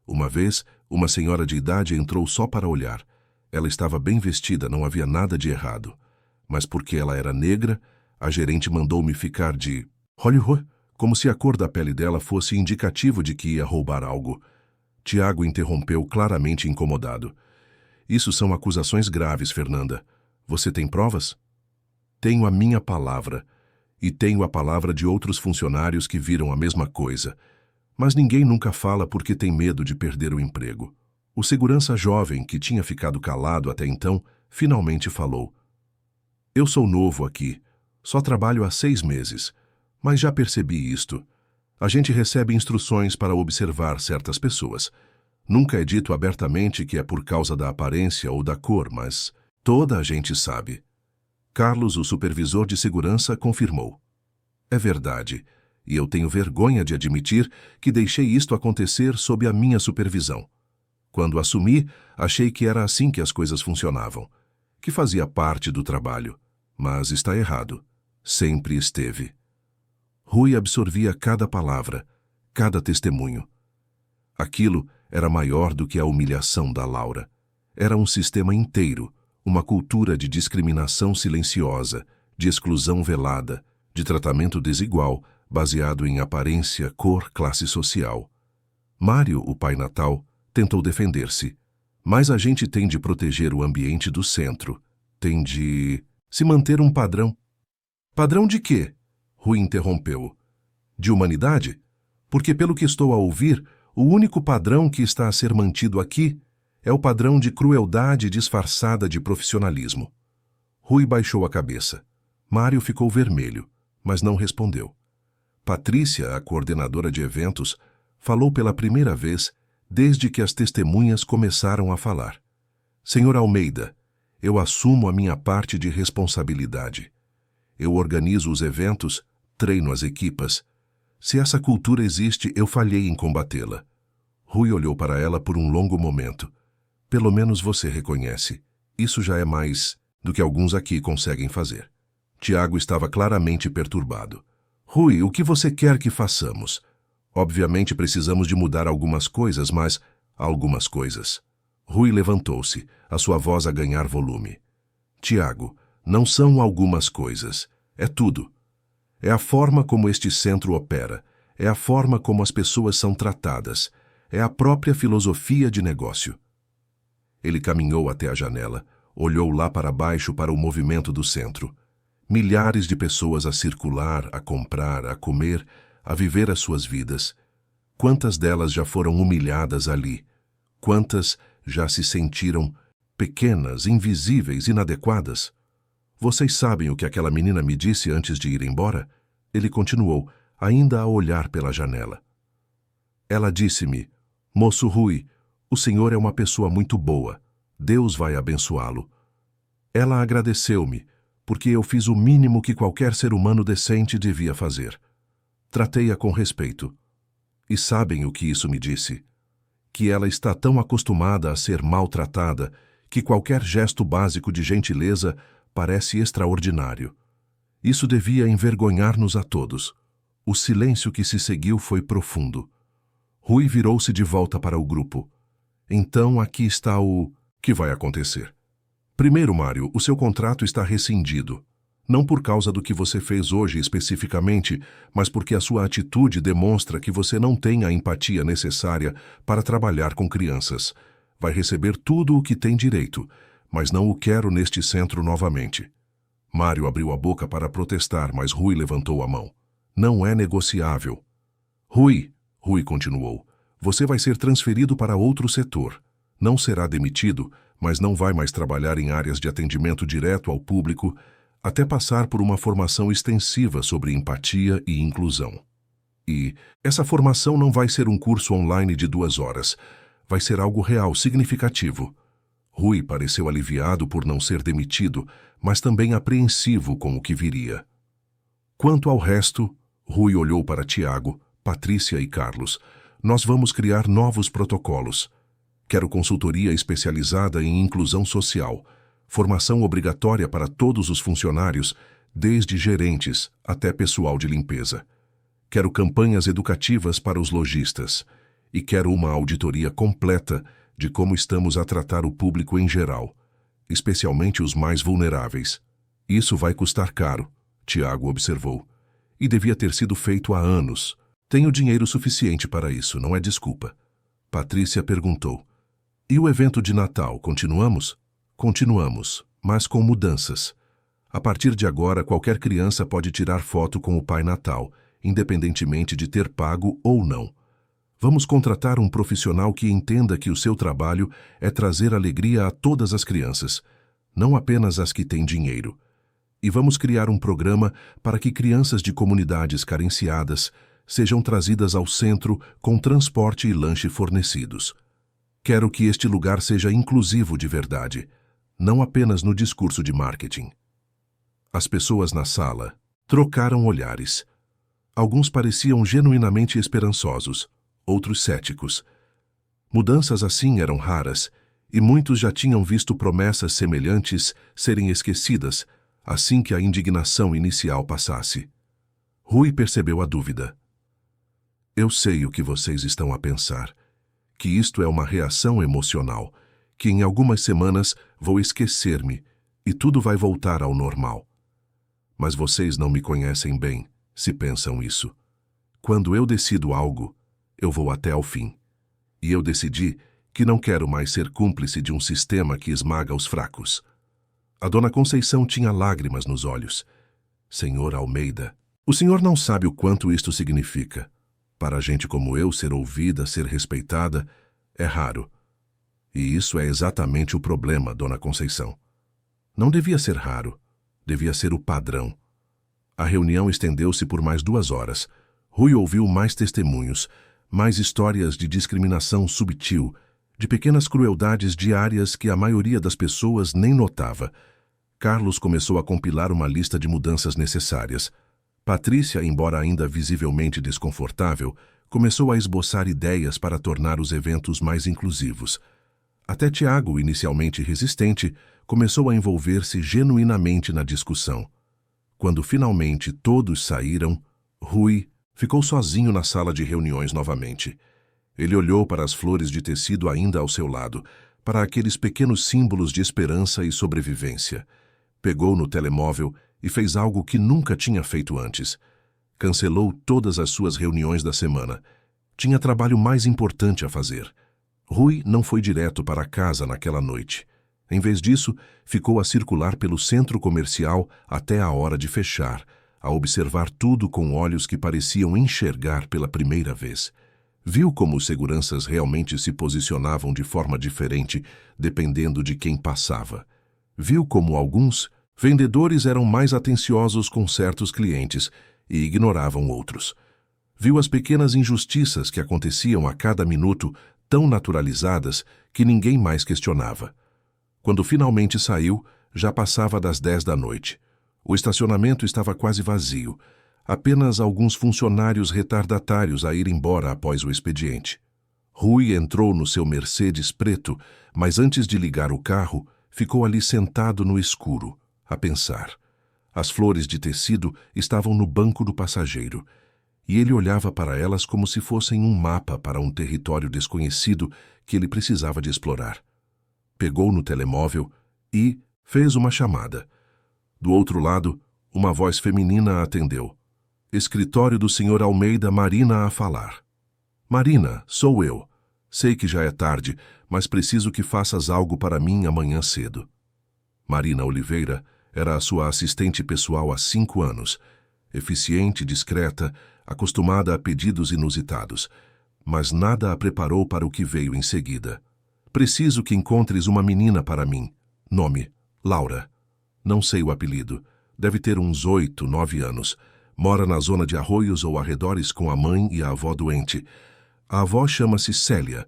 Uma vez, uma senhora de idade entrou só para olhar. Ela estava bem vestida, não havia nada de errado. Mas porque ela era negra, a gerente mandou-me ficar de olho, como se a cor da pele dela fosse indicativo de que ia roubar algo. Tiago interrompeu, claramente incomodado. Isso são acusações graves, Fernanda. Você tem provas? Tenho a minha palavra. E tenho a palavra de outros funcionários que viram a mesma coisa. Mas ninguém nunca fala porque tem medo de perder o emprego. O segurança jovem, que tinha ficado calado até então, finalmente falou. Eu sou novo aqui. Só trabalho há 6 meses. Mas já percebi isto. A gente recebe instruções para observar certas pessoas. Nunca é dito abertamente que é por causa da aparência ou da cor, mas toda a gente sabe. Carlos, o supervisor de segurança, confirmou. É verdade. e eu tenho vergonha de admitir que deixei isto acontecer sob a minha supervisão. Quando assumi, achei que era assim que as coisas funcionavam, que fazia parte do trabalho, mas está errado. Sempre esteve. Rui absorvia cada palavra, cada testemunho. Aquilo era maior do que a humilhação da Laura. Era um sistema inteiro, uma cultura de discriminação silenciosa, de exclusão velada, de tratamento desigual, baseado em aparência, cor, classe social. Mário, o pai natal, tentou defender-se. Mas a gente tem de proteger o ambiente do centro. Tem de se manter um padrão. Padrão de quê? Rui interrompeu. De humanidade? Porque, pelo que estou a ouvir, o único padrão que está a ser mantido aqui é o padrão de crueldade disfarçada de profissionalismo. Rui baixou a cabeça. Mário ficou vermelho, mas não respondeu. Patrícia, a coordenadora de eventos, falou pela primeira vez desde que as testemunhas começaram a falar. Senhor Almeida, eu assumo a minha parte de responsabilidade. Eu organizo os eventos, treino as equipas. Se essa cultura existe, eu falhei em combatê-la. Rui olhou para ela por um longo momento. Pelo menos você reconhece. Isso já é mais do que alguns aqui conseguem fazer. Tiago estava claramente perturbado. Rui, o que você quer que façamos? Obviamente precisamos de mudar algumas coisas, mas algumas coisas. Rui levantou-se, a sua voz a ganhar volume. Tiago, não são algumas coisas. É tudo. É a forma como este centro opera. É a forma como as pessoas são tratadas. É a própria filosofia de negócio. Ele caminhou até a janela, olhou lá para baixo para o movimento do centro. Milhares de pessoas a circular, a comprar, a comer, a viver as suas vidas. Quantas delas já foram humilhadas ali? Quantas já se sentiram pequenas, invisíveis, inadequadas? Vocês sabem o que aquela menina me disse antes de ir embora? Ele continuou, ainda a olhar pela janela. Ela disse-me, moço Rui, o senhor é uma pessoa muito boa. Deus vai abençoá-lo. Ela agradeceu-me, porque eu fiz o mínimo que qualquer ser humano decente devia fazer. Tratei-a com respeito. E sabem o que isso me disse? Que ela está tão acostumada a ser maltratada que qualquer gesto básico de gentileza parece extraordinário. Isso devia envergonhar-nos a todos. O silêncio que se seguiu foi profundo. Rui virou-se de volta para o grupo. Então aqui está o que vai acontecer. Primeiro, Mário, o seu contrato está rescindido. Não por causa do que você fez hoje especificamente, mas porque a sua atitude demonstra que você não tem a empatia necessária para trabalhar com crianças. Vai receber tudo o que tem direito, mas não o quero neste centro novamente. Mário abriu a boca para protestar, mas Rui levantou a mão. Não é negociável. Rui continuou, você vai ser transferido para outro setor. Não será demitido, mas não vai mais trabalhar em áreas de atendimento direto ao público, até passar por uma formação extensiva sobre empatia e inclusão. E essa formação não vai ser um curso online de 2 horas. Vai ser algo real, significativo. Rui pareceu aliviado por não ser demitido, mas também apreensivo com o que viria. Quanto ao resto, Rui olhou para Tiago, Patrícia e Carlos. Nós vamos criar novos protocolos. Quero consultoria especializada em inclusão social, formação obrigatória para todos os funcionários, desde gerentes até pessoal de limpeza. Quero campanhas educativas para os lojistas e quero uma auditoria completa de como estamos a tratar o público em geral, especialmente os mais vulneráveis. Isso vai custar caro, Tiago observou, e devia ter sido feito há anos. Tenho dinheiro suficiente para isso, não é desculpa. Patrícia perguntou. E o evento de Natal, continuamos? Continuamos, mas com mudanças. A partir de agora, qualquer criança pode tirar foto com o Pai Natal, independentemente de ter pago ou não. Vamos contratar um profissional que entenda que o seu trabalho é trazer alegria a todas as crianças, não apenas as que têm dinheiro. E vamos criar um programa para que crianças de comunidades carenciadas sejam trazidas ao centro com transporte e lanche fornecidos. Quero que este lugar seja inclusivo de verdade, não apenas no discurso de marketing. As pessoas na sala trocaram olhares. Alguns pareciam genuinamente esperançosos, outros céticos. Mudanças assim eram raras, e muitos já tinham visto promessas semelhantes serem esquecidas assim que a indignação inicial passasse. Rui percebeu a dúvida. Eu sei o que vocês estão a pensar, que isto é uma reação emocional, que em algumas semanas vou esquecer-me e tudo vai voltar ao normal. Mas vocês não me conhecem bem, se pensam isso. Quando eu decido algo, eu vou até ao fim. E eu decidi que não quero mais ser cúmplice de um sistema que esmaga os fracos. A dona Conceição tinha lágrimas nos olhos. Senhor Almeida, o senhor não sabe o quanto isto significa. Para gente como eu, ser ouvida, ser respeitada, é raro. E isso é exatamente o problema, dona Conceição. Não devia ser raro, devia ser o padrão. A reunião estendeu-se por mais 2 horas. Rui ouviu mais testemunhos, mais histórias de discriminação subtil, de pequenas crueldades diárias que a maioria das pessoas nem notava. Carlos começou a compilar uma lista de mudanças necessárias. Patrícia, embora ainda visivelmente desconfortável, começou a esboçar ideias para tornar os eventos mais inclusivos. Até Tiago, inicialmente resistente, começou a envolver-se genuinamente na discussão. Quando finalmente todos saíram, Rui ficou sozinho na sala de reuniões novamente. Ele olhou para as flores de tecido ainda ao seu lado, para aqueles pequenos símbolos de esperança e sobrevivência. Pegou no telemóvel e fez algo que nunca tinha feito antes. Cancelou todas as suas reuniões da semana. Tinha trabalho mais importante a fazer. Rui não foi direto para casa naquela noite. Em vez disso, ficou a circular pelo centro comercial até a hora de fechar, a observar tudo com olhos que pareciam enxergar pela primeira vez. Viu como os seguranças realmente se posicionavam de forma diferente, dependendo de quem passava. Viu como alguns vendedores eram mais atenciosos com certos clientes e ignoravam outros. Viu as pequenas injustiças que aconteciam a cada minuto, tão naturalizadas que ninguém mais questionava. Quando finalmente saiu, já passava das 10 da noite. O estacionamento estava quase vazio. Apenas alguns funcionários retardatários a ir embora após o expediente. Rui entrou no seu Mercedes preto, mas antes de ligar o carro, ficou ali sentado no escuro, a pensar. As flores de tecido estavam no banco do passageiro, e ele olhava para elas como se fossem um mapa para um território desconhecido que ele precisava de explorar. Pegou no telemóvel e fez uma chamada. Do outro lado, uma voz feminina atendeu. Escritório do Sr. Almeida, Marina a falar. Marina, sou eu. Sei que já é tarde, mas preciso que faças algo para mim amanhã cedo. Marina Oliveira era a sua assistente pessoal há 5 anos. Eficiente, discreta, acostumada a pedidos inusitados. Mas nada a preparou para o que veio em seguida. Preciso que encontres uma menina para mim. Nome, Laura. Não sei o apelido. Deve ter uns 8, 9 anos. Mora na zona de Arroios ou arredores com a mãe e a avó doente. A avó chama-se Célia.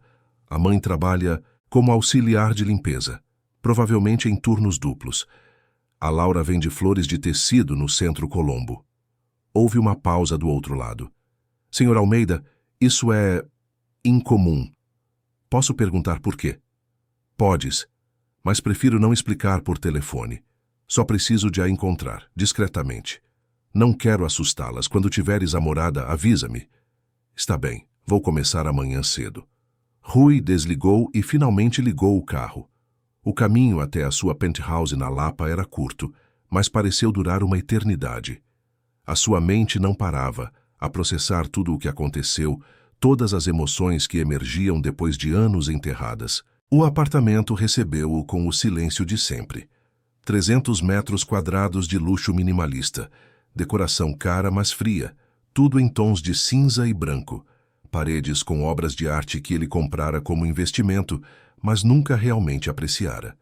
A mãe trabalha como auxiliar de limpeza, provavelmente em turnos duplos. A Laura vende flores de tecido no Centro Colombo. Houve uma pausa do outro lado. Senhor Almeida, isso é incomum. Posso perguntar por quê? Podes, mas prefiro não explicar por telefone. Só preciso de a encontrar, discretamente. Não quero assustá-las. Quando tiveres a morada, avisa-me. Está bem, vou começar amanhã cedo. Rui desligou e finalmente ligou o carro. O caminho até a sua penthouse na Lapa era curto, mas pareceu durar uma eternidade. A sua mente não parava a processar tudo o que aconteceu, todas as emoções que emergiam depois de anos enterradas. O apartamento recebeu-o com o silêncio de sempre. 300 metros quadrados de luxo minimalista, decoração cara mas fria, tudo em tons de cinza e branco, paredes com obras de arte que ele comprara como investimento, mas nunca realmente apreciara.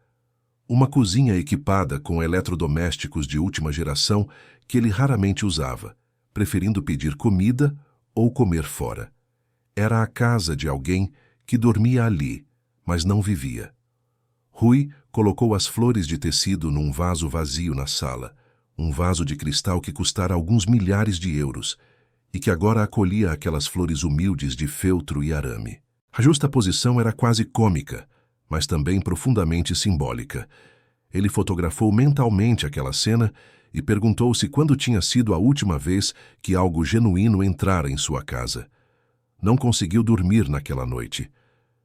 Uma cozinha equipada com eletrodomésticos de última geração que ele raramente usava, preferindo pedir comida ou comer fora. Era a casa de alguém que dormia ali, mas não vivia. Rui colocou as flores de tecido num vaso vazio na sala, um vaso de cristal que custara alguns milhares de euros, e que agora acolhia aquelas flores humildes de feltro e arame. A justaposição era quase cômica, mas também profundamente simbólica. Ele fotografou mentalmente aquela cena e perguntou-se quando tinha sido a última vez que algo genuíno entrara em sua casa. Não conseguiu dormir naquela noite.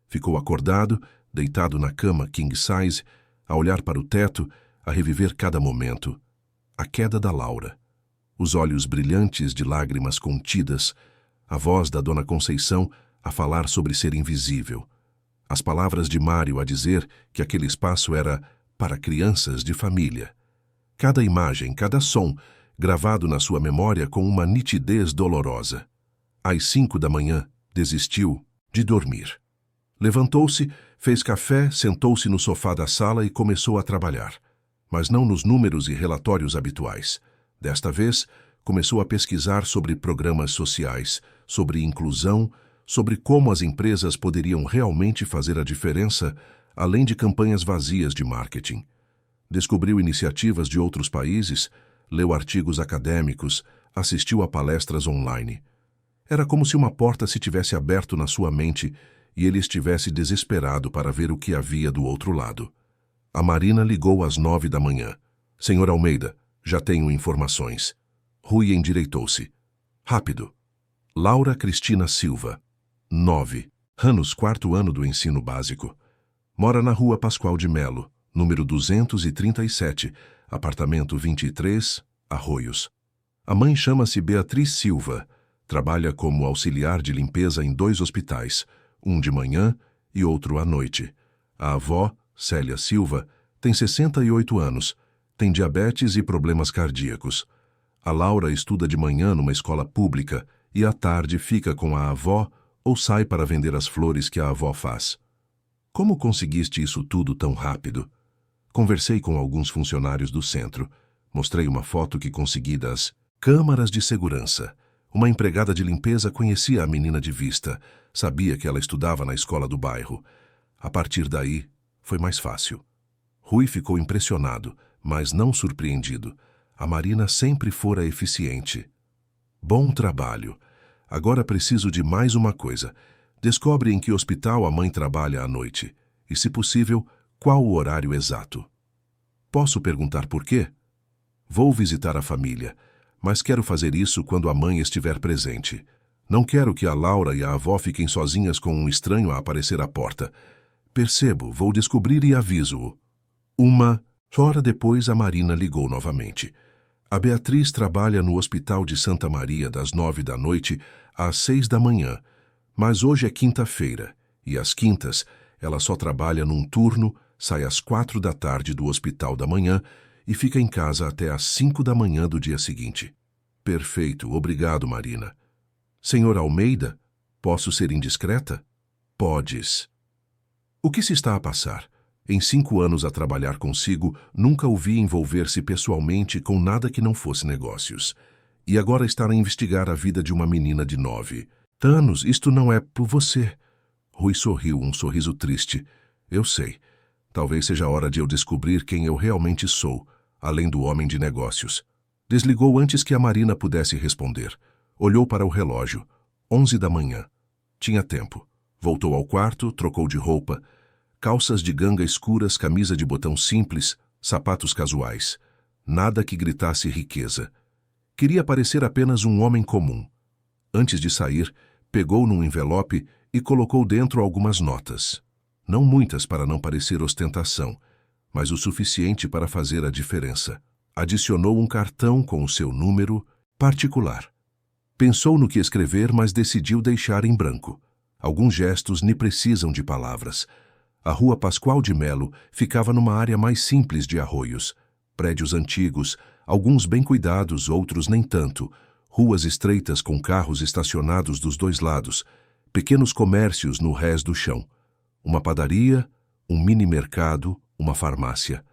Ficou acordado, deitado na cama king size, a olhar para o teto, a reviver cada momento. A queda da Laura. Os olhos brilhantes de lágrimas contidas, a voz da Dona Conceição a falar sobre ser invisível, as palavras de Mário a dizer que aquele espaço era para crianças de família. Cada imagem, cada som, gravado na sua memória com uma nitidez dolorosa. Às 5 da manhã, desistiu de dormir. Levantou-se, fez café, sentou-se no sofá da sala e começou a trabalhar. Mas não nos números e relatórios habituais. Desta vez, começou a pesquisar sobre programas sociais, sobre inclusão, sobre como as empresas poderiam realmente fazer a diferença, além de campanhas vazias de marketing. Descobriu iniciativas de outros países, leu artigos acadêmicos, assistiu a palestras online. Era como se uma porta se tivesse aberto na sua mente e ele estivesse desesperado para ver o que havia do outro lado. A Marina ligou às 9 da manhã. Senhor Almeida, já tenho informações. Rui endireitou-se. Rápido. Laura Cristina Silva, 9, anos, 4º ano do ensino básico. Mora na Rua Pascoal de Melo, número 237, apartamento 23, Arroios. A mãe chama-se Beatriz Silva, trabalha como auxiliar de limpeza em 2 hospitais, um de manhã e outro à noite. A avó, Célia Silva, tem 68 anos, tem diabetes e problemas cardíacos. A Laura estuda de manhã numa escola pública e à tarde fica com a avó ou sai para vender as flores que a avó faz. Como conseguiste isso tudo tão rápido? Conversei com alguns funcionários do centro. Mostrei uma foto que consegui das câmaras de segurança. Uma empregada de limpeza conhecia a menina de vista, sabia que ela estudava na escola do bairro. A partir daí, foi mais fácil. Rui ficou impressionado, mas não surpreendido. A Marina sempre fora eficiente. Bom trabalho. Agora preciso de mais uma coisa. Descobre em que hospital a mãe trabalha à noite. E, se possível, qual o horário exato. Posso perguntar por quê? Vou visitar a família, mas quero fazer isso quando a mãe estiver presente. Não quero que a Laura e a avó fiquem sozinhas com um estranho a aparecer à porta. Percebo, vou descobrir e aviso-o. 1 hora depois, a Marina ligou novamente. A Beatriz trabalha no Hospital de Santa Maria das 9 da noite às 6 da manhã, mas hoje é quinta-feira, e às quintas ela só trabalha num turno, sai às 4 da tarde do hospital da manhã e fica em casa até às 5 da manhã do dia seguinte. Perfeito, obrigado, Marina. Senhor Almeida, posso ser indiscreta? Podes. O que se está a passar? Em 5 anos a trabalhar consigo, nunca o vi envolver-se pessoalmente com nada que não fosse negócios. E agora está a investigar a vida de uma menina de 9 anos. Isto não é por você. Rui sorriu, um sorriso triste. Eu sei. Talvez seja a hora de eu descobrir quem eu realmente sou, além do homem de negócios. Desligou antes que a Marina pudesse responder. Olhou para o relógio. 11 da manhã. Tinha tempo. Voltou ao quarto, trocou de roupa. Calças de ganga escuras, camisa de botão simples, sapatos casuais. Nada que gritasse riqueza. Queria parecer apenas um homem comum. Antes de sair, pegou num envelope e colocou dentro algumas notas. Não muitas para não parecer ostentação, mas o suficiente para fazer a diferença. Adicionou um cartão com o seu número particular. Pensou no que escrever, mas decidiu deixar em branco. Alguns gestos nem precisam de palavras. A Rua Pascoal de Melo ficava numa área mais simples de Arroios. Prédios antigos, alguns bem cuidados, outros nem tanto. Ruas estreitas com carros estacionados dos 2 lados. Pequenos comércios no rés do chão. Uma padaria, um mini-mercado, uma farmácia.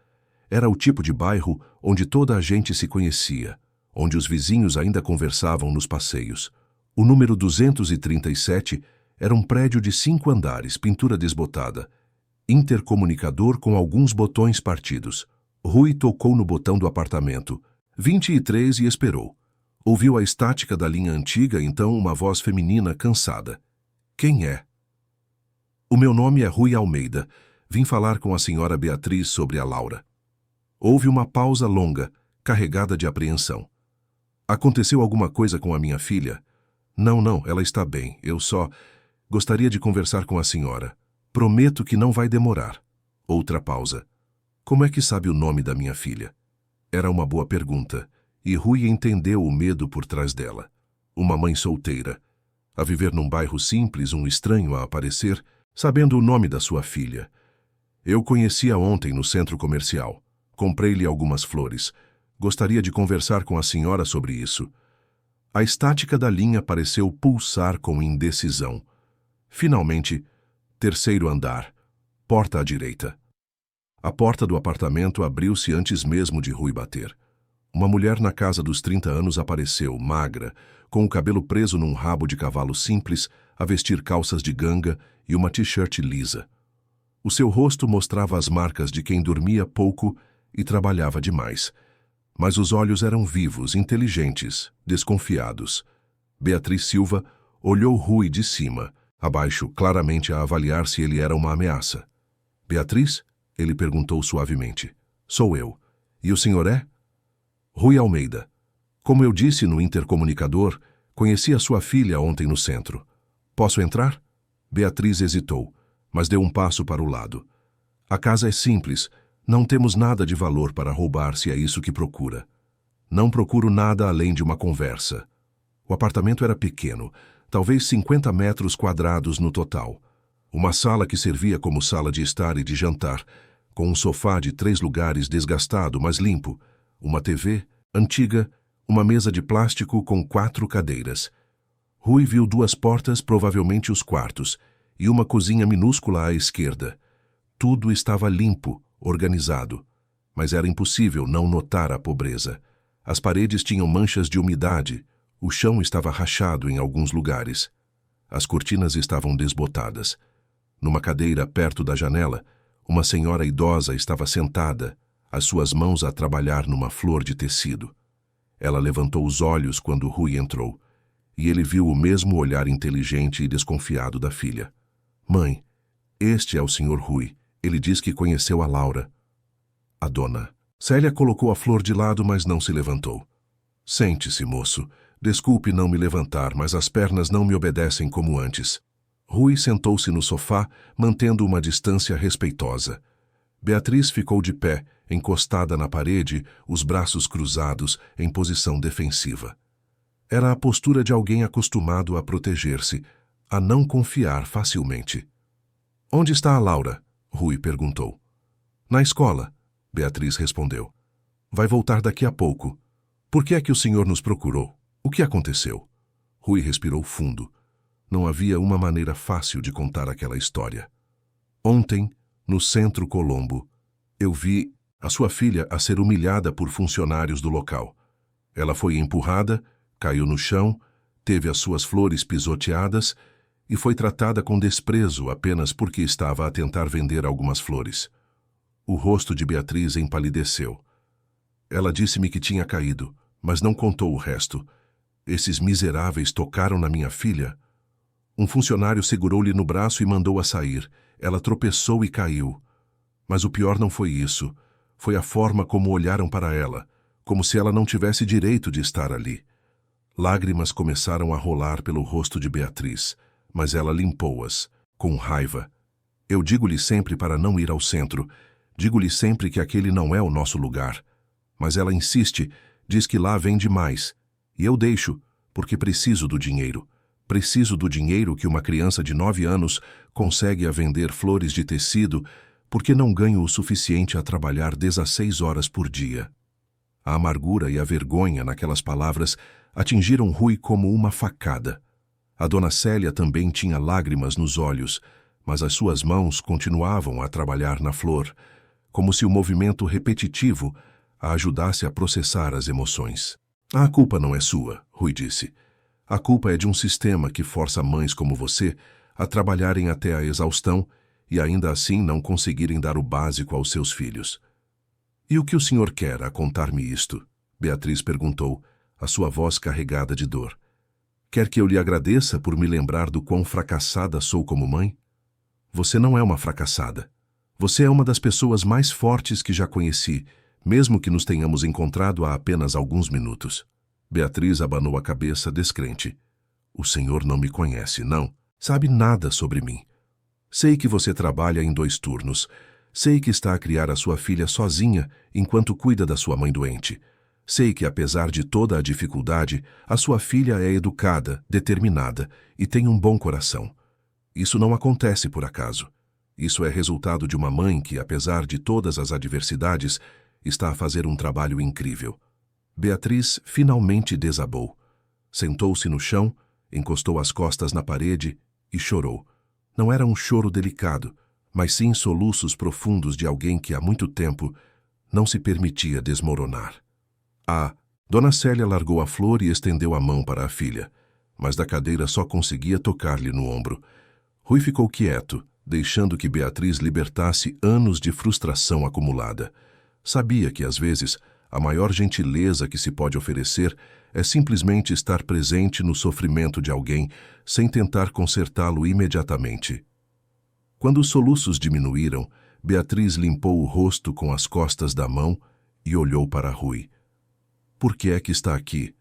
Era o tipo de bairro onde toda a gente se conhecia, onde os vizinhos ainda conversavam nos passeios. O número 237 era um prédio de 5 andares, pintura desbotada. Intercomunicador com alguns botões partidos. Rui tocou no botão do apartamento. 23 e esperou. Ouviu a estática da linha antiga, então uma voz feminina cansada. Quem é? O meu nome é Rui Almeida. Vim falar com a senhora Beatriz sobre a Laura. Houve uma pausa longa, carregada de apreensão. Aconteceu alguma coisa com a minha filha? Não, ela está bem. Eu só gostaria de conversar com a senhora. Prometo que não vai demorar. Outra pausa. Como é que sabe o nome da minha filha? Era uma boa pergunta, e Rui entendeu o medo por trás dela. Uma mãe solteira, a viver num bairro simples, um estranho a aparecer, sabendo o nome da sua filha. Eu conhecia ontem no centro comercial. Comprei-lhe algumas flores. Gostaria de conversar com a senhora sobre isso. A estática da linha pareceu pulsar com indecisão. Finalmente, terceiro andar, porta à direita. A porta do apartamento abriu-se antes mesmo de Rui bater. Uma mulher na casa dos 30 anos apareceu, magra, com o cabelo preso num rabo de cavalo simples, a vestir calças de ganga e uma t-shirt lisa. O seu rosto mostrava as marcas de quem dormia pouco e trabalhava demais. Mas os olhos eram vivos, inteligentes, desconfiados. Beatriz Silva olhou Rui de cima, abaixo, claramente a avaliar se ele era uma ameaça. Beatriz? Ele perguntou suavemente. Sou eu. E o senhor é? Rui Almeida. Como eu disse no intercomunicador, conheci a sua filha ontem no centro. Posso entrar? Beatriz hesitou, mas deu um passo para o lado. A casa é simples. Não temos nada de valor para roubar, se é isso que procura. Não procuro nada além de uma conversa. O apartamento era pequeno, talvez 50 metros quadrados no total. Uma sala que servia como sala de estar e de jantar, com um sofá de 3 lugares desgastado, mas limpo, uma TV, antiga, uma mesa de plástico com 4 cadeiras. Rui viu 2 portas, provavelmente os quartos, e uma cozinha minúscula à esquerda. Tudo estava limpo, organizado, mas era impossível não notar a pobreza. As paredes tinham manchas de umidade, o chão estava rachado em alguns lugares. As cortinas estavam desbotadas. Numa cadeira perto da janela, uma senhora idosa estava sentada, as suas mãos a trabalhar numa flor de tecido. Ela levantou os olhos quando Rui entrou, e ele viu o mesmo olhar inteligente e desconfiado da filha. Mãe, este é o Sr. Rui. Ele diz que conheceu a Laura. A dona Célia colocou a flor de lado, mas não se levantou. Sente-se, moço. Desculpe não me levantar, mas as pernas não me obedecem como antes. Rui sentou-se no sofá, mantendo uma distância respeitosa. Beatriz ficou de pé, encostada na parede, os braços cruzados, em posição defensiva. Era a postura de alguém acostumado a proteger-se, a não confiar facilmente. Onde está a Laura? Rui perguntou. Na escola, Beatriz respondeu. Vai voltar daqui a pouco. Por que é que o senhor nos procurou? O que aconteceu? Rui respirou fundo. Não havia uma maneira fácil de contar aquela história. Ontem, no Centro Colombo, eu vi a sua filha a ser humilhada por funcionários do local. Ela foi empurrada, caiu no chão, teve as suas flores pisoteadas e foi tratada com desprezo apenas porque estava a tentar vender algumas flores. O rosto de Beatriz empalideceu. Ela disse-me que tinha caído, mas não contou o resto. Esses miseráveis tocaram na minha filha. Um funcionário segurou-lhe no braço e mandou-a sair. Ela tropeçou e caiu. Mas o pior não foi isso. Foi a forma como olharam para ela, como se ela não tivesse direito de estar ali. Lágrimas começaram a rolar pelo rosto de Beatriz, mas ela limpou-as, com raiva. Eu digo-lhe sempre para não ir ao centro. Digo-lhe sempre que aquele não é o nosso lugar. Mas ela insiste, diz que lá vende mais. E eu deixo, porque preciso do dinheiro. Preciso do dinheiro que uma criança de 9 anos consegue a vender flores de tecido, porque não ganho o suficiente a trabalhar 16 horas por dia. A amargura e a vergonha naquelas palavras atingiram Rui como uma facada. A dona Célia também tinha lágrimas nos olhos, mas as suas mãos continuavam a trabalhar na flor, como se o movimento repetitivo a ajudasse a processar as emoções. A culpa não é sua, Rui disse. A culpa é de um sistema que força mães como você a trabalharem até a exaustão e ainda assim não conseguirem dar o básico aos seus filhos. E o que o senhor quer a contar-me isto? Beatriz perguntou, a sua voz carregada de dor. Quer que eu lhe agradeça por me lembrar do quão fracassada sou como mãe? Você não é uma fracassada. Você é uma das pessoas mais fortes que já conheci, mesmo que nos tenhamos encontrado há apenas alguns minutos. Beatriz abanou a cabeça descrente. O senhor não me conhece, não. Sabe nada sobre mim. Sei que você trabalha em 2 turnos. Sei que está a criar a sua filha sozinha enquanto cuida da sua mãe doente. Sei que, apesar de toda a dificuldade, a sua filha é educada, determinada e tem um bom coração. Isso não acontece por acaso. Isso é resultado de uma mãe que, apesar de todas as adversidades, está a fazer um trabalho incrível. Beatriz finalmente desabou. Sentou-se no chão, encostou as costas na parede e chorou. Não era um choro delicado, mas sim soluços profundos de alguém que há muito tempo não se permitia desmoronar. Dona Célia largou a flor e estendeu a mão para a filha, mas da cadeira só conseguia tocar-lhe no ombro. Rui ficou quieto, deixando que Beatriz libertasse anos de frustração acumulada. Sabia que, às vezes, a maior gentileza que se pode oferecer é simplesmente estar presente no sofrimento de alguém sem tentar consertá-lo imediatamente. Quando os soluços diminuíram, Beatriz limpou o rosto com as costas da mão e olhou para Rui. Por que é que está aqui?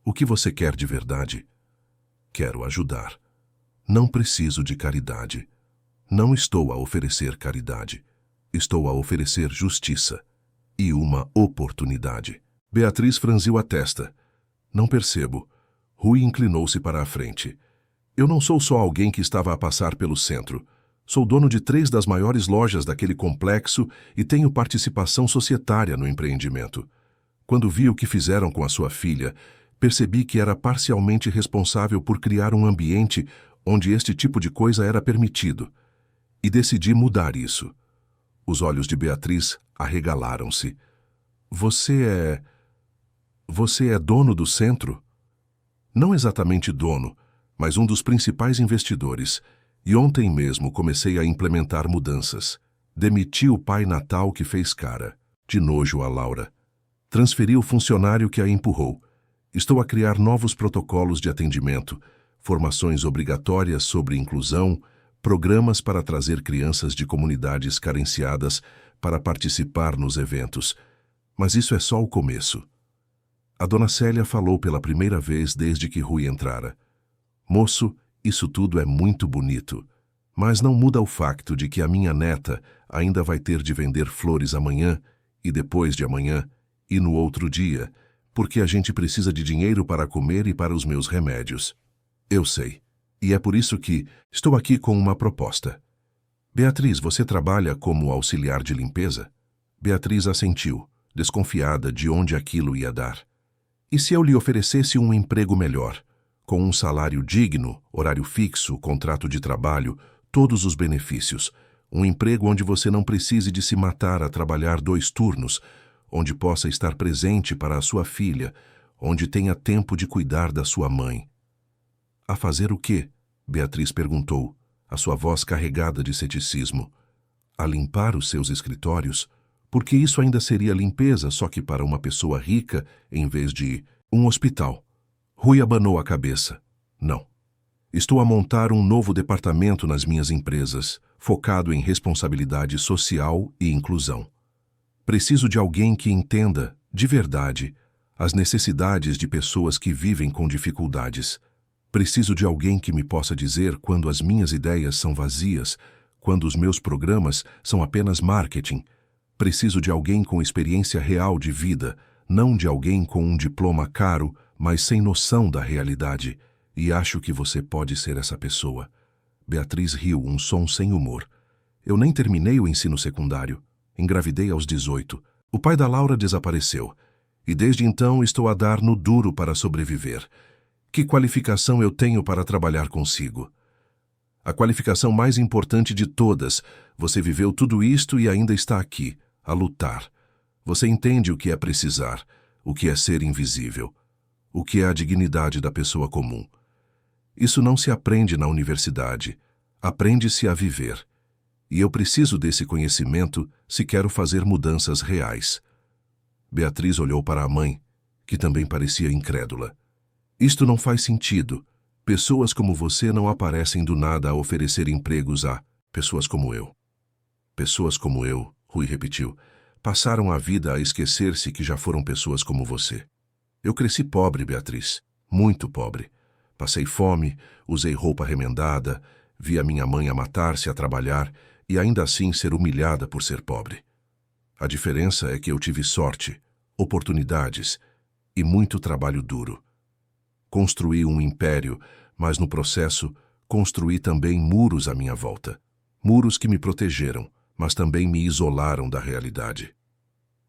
O que você quer de verdade? Quero ajudar. Não preciso de caridade. Não estou a oferecer caridade. Estou a oferecer justiça e uma oportunidade. Beatriz franziu a testa. Não percebo. Rui inclinou-se para a frente. Eu não sou só alguém que estava a passar pelo centro. Sou dono de 3 das maiores lojas daquele complexo e tenho participação societária no empreendimento. Quando vi o que fizeram com a sua filha, percebi que era parcialmente responsável por criar um ambiente onde este tipo de coisa era permitido. E decidi mudar isso. Os olhos de Beatriz arregalaram-se. Você é dono do centro? Não exatamente dono, mas um dos principais investidores. E ontem mesmo comecei a implementar mudanças. Demiti o pai natal que fez cara, de nojo a Laura. Transferi o funcionário que a empurrou. Estou a criar novos protocolos de atendimento, formações obrigatórias sobre inclusão, programas para trazer crianças de comunidades carenciadas para participar nos eventos. Mas isso é só o começo. A dona Célia falou pela primeira vez desde que Rui entrara. Moço, isso tudo é muito bonito, mas não muda o facto de que a minha neta ainda vai ter de vender flores amanhã e depois de amanhã e no outro dia, porque a gente precisa de dinheiro para comer e para os meus remédios. Eu sei, e é por isso que estou aqui com uma proposta. Beatriz, você trabalha como auxiliar de limpeza? Beatriz assentiu, desconfiada de onde aquilo ia dar. E se eu lhe oferecesse um emprego melhor, com um salário digno, horário fixo, contrato de trabalho, todos os benefícios, um emprego onde você não precise de se matar a trabalhar 2 turnos, onde possa estar presente para a sua filha, onde tenha tempo de cuidar da sua mãe. A fazer o quê? Beatriz perguntou, a sua voz carregada de ceticismo. A limpar os seus escritórios? Porque isso ainda seria limpeza, só que para uma pessoa rica, em vez de um hospital. Rui abanou a cabeça. Não. Estou a montar um novo departamento nas minhas empresas, focado em responsabilidade social e inclusão. Preciso de alguém que entenda, de verdade, as necessidades de pessoas que vivem com dificuldades. Preciso de alguém que me possa dizer quando as minhas ideias são vazias, quando os meus programas são apenas marketing. Preciso de alguém com experiência real de vida, não de alguém com um diploma caro, mas sem noção da realidade. E acho que você pode ser essa pessoa. Beatriz riu, um som sem humor. Eu nem terminei o ensino secundário. Engravidei aos 18. O pai da Laura desapareceu. E desde então estou a dar no duro para sobreviver. Que qualificação eu tenho para trabalhar consigo? A qualificação mais importante de todas. Você viveu tudo isto e ainda está aqui, a lutar. Você entende o que é precisar, o que é ser invisível, o que é a dignidade da pessoa comum. Isso não se aprende na universidade. Aprende-se a viver. E eu preciso desse conhecimento se quero fazer mudanças reais. Beatriz olhou para a mãe, que também parecia incrédula. Isto não faz sentido. Pessoas como você não aparecem do nada a oferecer empregos a pessoas como eu. Pessoas como eu, Rui repetiu, passaram a vida a esquecer-se que já foram pessoas como você. Eu cresci pobre, Beatriz, muito pobre. Passei fome, usei roupa remendada, vi a minha mãe a matar-se a trabalhar e ainda assim ser humilhada por ser pobre. A diferença é que eu tive sorte, oportunidades e muito trabalho duro. Construí um império, mas no processo construí também muros à minha volta. Muros que me protegeram, mas também me isolaram da realidade.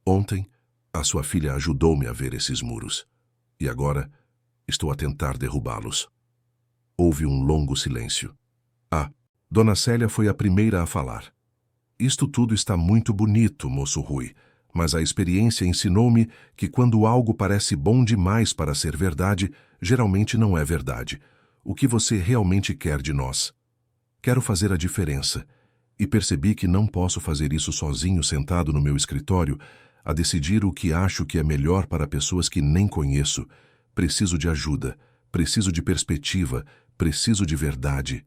Ontem, a sua filha ajudou-me a ver esses muros. E agora, estou a tentar derrubá-los. Houve um longo silêncio. Dona Célia foi a primeira a falar. Isto tudo está muito bonito, moço Rui, mas a experiência ensinou-me que quando algo parece bom demais para ser verdade, geralmente não é verdade. O que você realmente quer de nós? Quero fazer a diferença. E percebi que não posso fazer isso sozinho sentado no meu escritório, a decidir o que acho que é melhor para pessoas que nem conheço. Preciso de ajuda, preciso de perspectiva, preciso de verdade.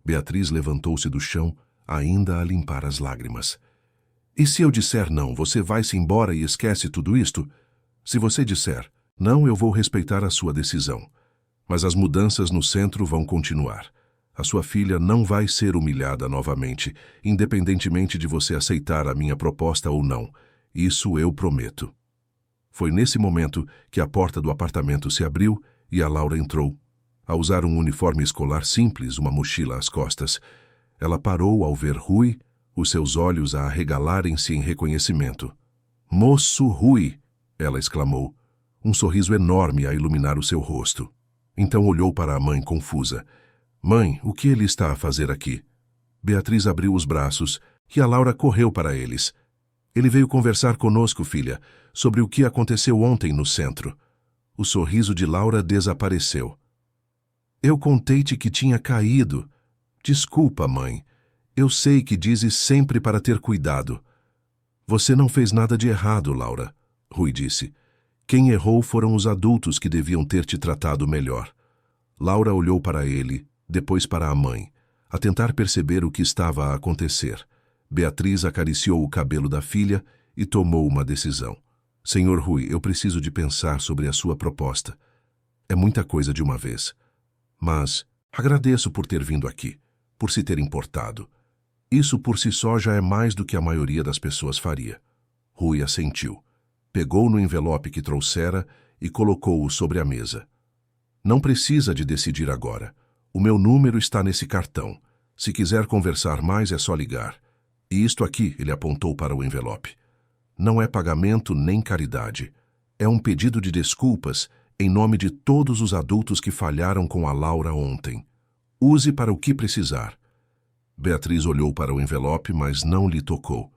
Beatriz levantou-se do chão, ainda a limpar as lágrimas. E se eu disser não, você vai-se embora e esquece tudo isto? Se você disser não, eu vou respeitar a sua decisão. Mas as mudanças no centro vão continuar. A sua filha não vai ser humilhada novamente, independentemente de você aceitar a minha proposta ou não. Isso eu prometo. Foi nesse momento que a porta do apartamento se abriu e a Laura entrou. A usar um uniforme escolar simples, uma mochila às costas. Ela parou ao ver Rui, os seus olhos a arregalarem-se em reconhecimento. "Moço Rui!" ela exclamou, um sorriso enorme a iluminar o seu rosto. Então olhou para a mãe confusa. "Mãe, o que ele está a fazer aqui?" Beatriz abriu os braços e a Laura correu para eles. "Ele veio conversar conosco, filha, sobre o que aconteceu ontem no centro." O sorriso de Laura desapareceu. "Eu contei-te que tinha caído. Desculpa, mãe. Eu sei que dizes sempre para ter cuidado." "Você não fez nada de errado, Laura," Rui disse. "Quem errou foram os adultos que deviam ter te tratado melhor." Laura olhou para ele, depois para a mãe, a tentar perceber o que estava a acontecer. Beatriz acariciou o cabelo da filha e tomou uma decisão. "Senhor Rui, eu preciso de pensar sobre a sua proposta. É muita coisa de uma vez. Mas agradeço por ter vindo aqui, por se ter importado. Isso por si só já é mais do que a maioria das pessoas faria." Rui assentiu. Pegou no envelope que trouxera e colocou-o sobre a mesa. "Não precisa de decidir agora. O meu número está nesse cartão. Se quiser conversar mais, é só ligar. E isto aqui," ele apontou para o envelope. "Não é pagamento nem caridade. É um pedido de desculpas em nome de todos os adultos que falharam com a Laura ontem. Use para o que precisar." Beatriz olhou para o envelope, mas não lhe tocou.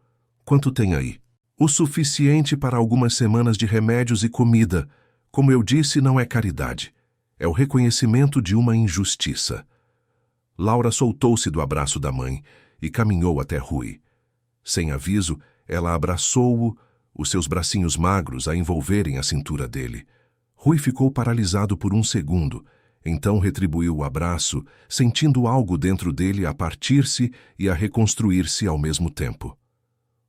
"Quanto tem aí?" "O suficiente para algumas semanas de remédios e comida. Como eu disse, não é caridade. É o reconhecimento de uma injustiça." Laura soltou-se do abraço da mãe e caminhou até Rui. Sem aviso, ela abraçou-o, os seus bracinhos magros a envolverem a cintura dele. Rui ficou paralisado por um segundo, então retribuiu o abraço, sentindo algo dentro dele a partir-se e a reconstruir-se ao mesmo tempo.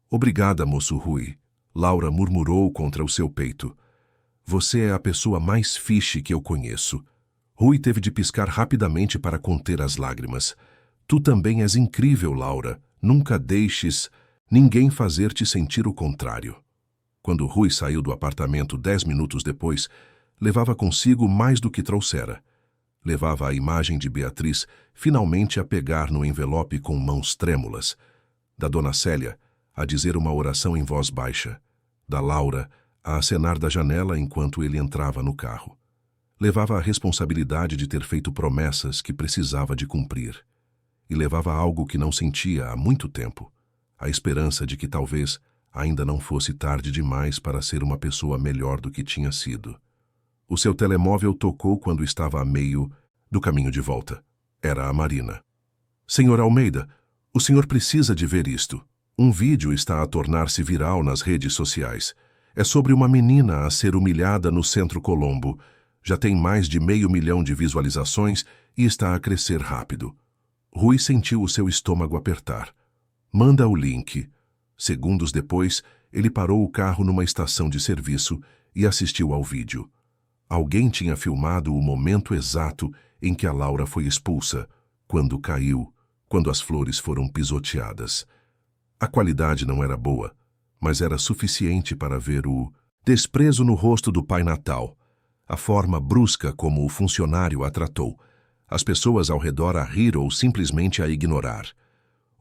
"Obrigada, moço Rui," Laura murmurou contra o seu peito. "Você é a pessoa mais fixe que eu conheço." Rui teve de piscar rapidamente para conter as lágrimas. "Tu também és incrível, Laura. Nunca deixes ninguém fazer-te sentir o contrário." Quando Rui saiu do apartamento 10 minutos depois, levava consigo mais do que trouxera. Levava a imagem de Beatriz finalmente a pegar no envelope com mãos trêmulas, da Dona Célia a dizer uma oração em voz baixa, da Laura a acenar da janela enquanto ele entrava no carro. Levava a responsabilidade de ter feito promessas que precisava de cumprir. E levava algo que não sentia há muito tempo, a esperança de que talvez ainda não fosse tarde demais para ser uma pessoa melhor do que tinha sido. O seu telemóvel tocou quando estava a meio do caminho de volta. Era a Marina. "Senhor Almeida, o senhor precisa de ver isto. Um vídeo está a tornar-se viral nas redes sociais. É sobre uma menina a ser humilhada no Centro Colombo. Já tem mais de 500 mil de visualizações e está a crescer rápido. Rui sentiu o seu estômago apertar. Manda o link. Segundos depois, ele parou o carro numa estação de serviço e assistiu ao vídeo. Alguém tinha filmado o momento exato em que a Laura foi expulsa, quando caiu, quando as flores foram pisoteadas. A qualidade não era boa, mas era suficiente para ver o desprezo no rosto do Pai Natal, a forma brusca como o funcionário a tratou, as pessoas ao redor a rir ou simplesmente a ignorar.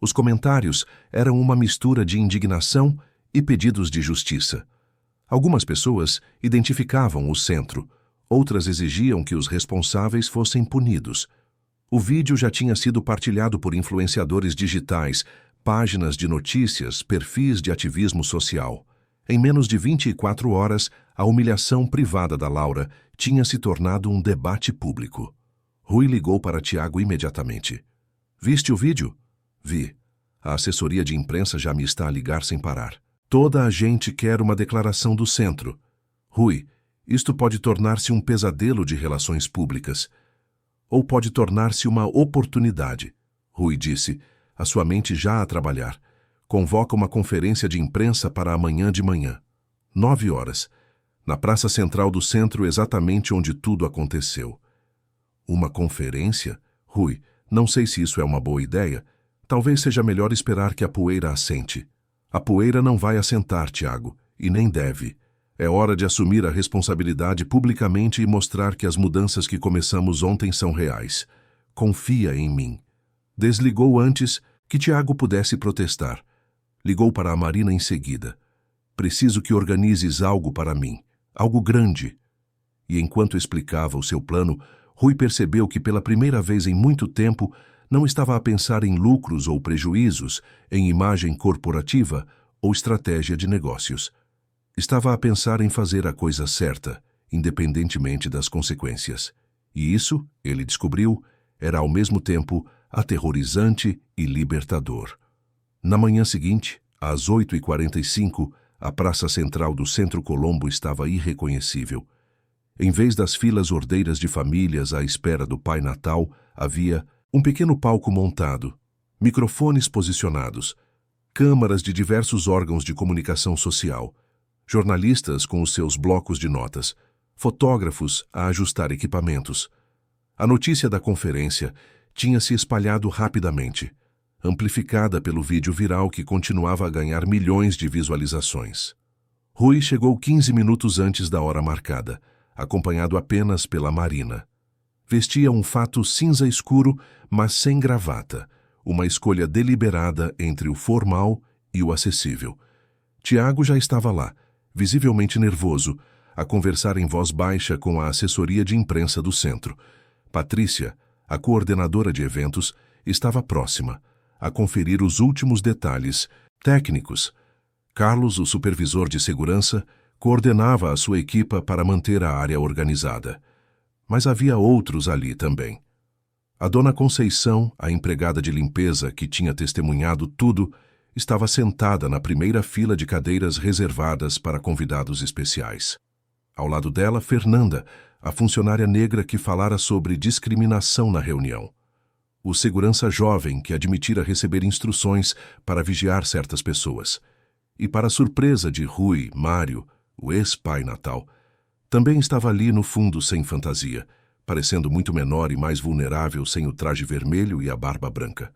Os comentários eram uma mistura de indignação e pedidos de justiça. Algumas pessoas identificavam o centro, outras exigiam que os responsáveis fossem punidos. O vídeo já tinha sido partilhado por influenciadores digitais, páginas de notícias, perfis de ativismo social. Em menos de 24 horas, a humilhação privada da Laura tinha se tornado um debate público. Rui ligou para Tiago imediatamente. "Viste o vídeo?" "Vi. A assessoria de imprensa já me está a ligar sem parar. Toda a gente quer uma declaração do centro. Rui, isto pode tornar-se um pesadelo de relações públicas. Ou pode tornar-se uma oportunidade." Rui disse, a sua mente já a trabalhar. "Convoca uma conferência de imprensa para amanhã de manhã. 9 horas. Na praça central do centro, exatamente onde tudo aconteceu." "Uma conferência? Rui, não sei se isso é uma boa ideia. Talvez seja melhor esperar que a poeira assente." "A poeira não vai assentar, Tiago, e nem deve. É hora de assumir a responsabilidade publicamente e mostrar que as mudanças que começamos ontem são reais. Confia em mim." Desligou antes que Tiago pudesse protestar. Ligou para a Marina em seguida. "Preciso que organizes algo para mim, algo grande." E enquanto explicava o seu plano, Rui percebeu que pela primeira vez em muito tempo não estava a pensar em lucros ou prejuízos, em imagem corporativa ou estratégia de negócios. Estava a pensar em fazer a coisa certa, independentemente das consequências. E isso, ele descobriu, era ao mesmo tempo aterrorizante e libertador. Na manhã seguinte, às 8h45, a praça central do Centro Colombo estava irreconhecível. Em vez das filas ordeiras de famílias à espera do Pai Natal, havia um pequeno palco montado, microfones posicionados, câmaras de diversos órgãos de comunicação social, jornalistas com os seus blocos de notas, fotógrafos a ajustar equipamentos. A notícia da conferência tinha se espalhado rapidamente, amplificada pelo vídeo viral que continuava a ganhar milhões de visualizações. Rui chegou 15 minutos antes da hora marcada, acompanhado apenas pela Marina. Vestia um fato cinza escuro, mas sem gravata, uma escolha deliberada entre o formal e o acessível. Tiago já estava lá, visivelmente nervoso, a conversar em voz baixa com a assessoria de imprensa do centro. Patrícia, a coordenadora de eventos, estava próxima, a conferir os últimos detalhes técnicos. Carlos, o supervisor de segurança, coordenava a sua equipa para manter a área organizada. Mas havia outros ali também. A dona Conceição, a empregada de limpeza que tinha testemunhado tudo, estava sentada na primeira fila de cadeiras reservadas para convidados especiais. Ao lado dela, Fernanda, a funcionária negra que falara sobre discriminação na reunião. O segurança jovem que admitira receber instruções para vigiar certas pessoas. E para surpresa de Rui, Mário, o ex-pai Natal, também estava ali no fundo sem fantasia, parecendo muito menor e mais vulnerável sem o traje vermelho e a barba branca.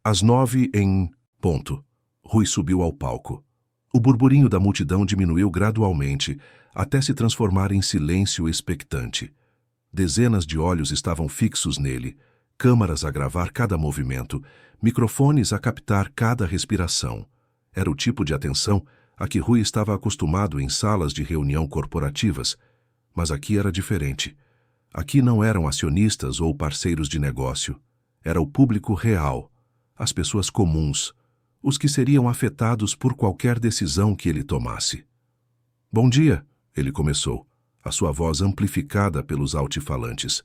Às 9 em ponto, Rui subiu ao palco. O burburinho da multidão diminuiu gradualmente, até se transformar em silêncio expectante. Dezenas de olhos estavam fixos nele, câmaras a gravar cada movimento, microfones a captar cada respiração. Era o tipo de atenção a que Rui estava acostumado em salas de reunião corporativas, mas aqui era diferente. Aqui não eram acionistas ou parceiros de negócio. Era o público real, as pessoas comuns, os que seriam afetados por qualquer decisão que ele tomasse. "Bom dia", ele começou, a sua voz amplificada pelos altifalantes.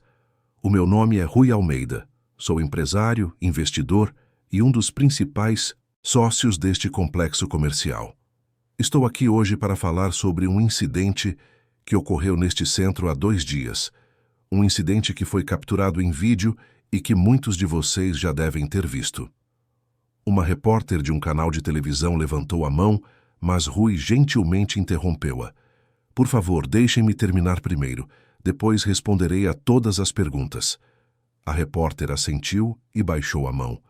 "O meu nome é Rui Almeida. Sou empresário, investidor e um dos principais sócios deste complexo comercial." Estou aqui hoje para falar sobre um incidente que ocorreu neste centro há 2 dias. Um incidente que foi capturado em vídeo e que muitos de vocês já devem ter visto. Uma repórter de um canal de televisão levantou a mão, mas Rui gentilmente interrompeu-a. Por favor, deixem-me terminar primeiro. Depois responderei a todas as perguntas. A repórter assentiu e baixou a mão.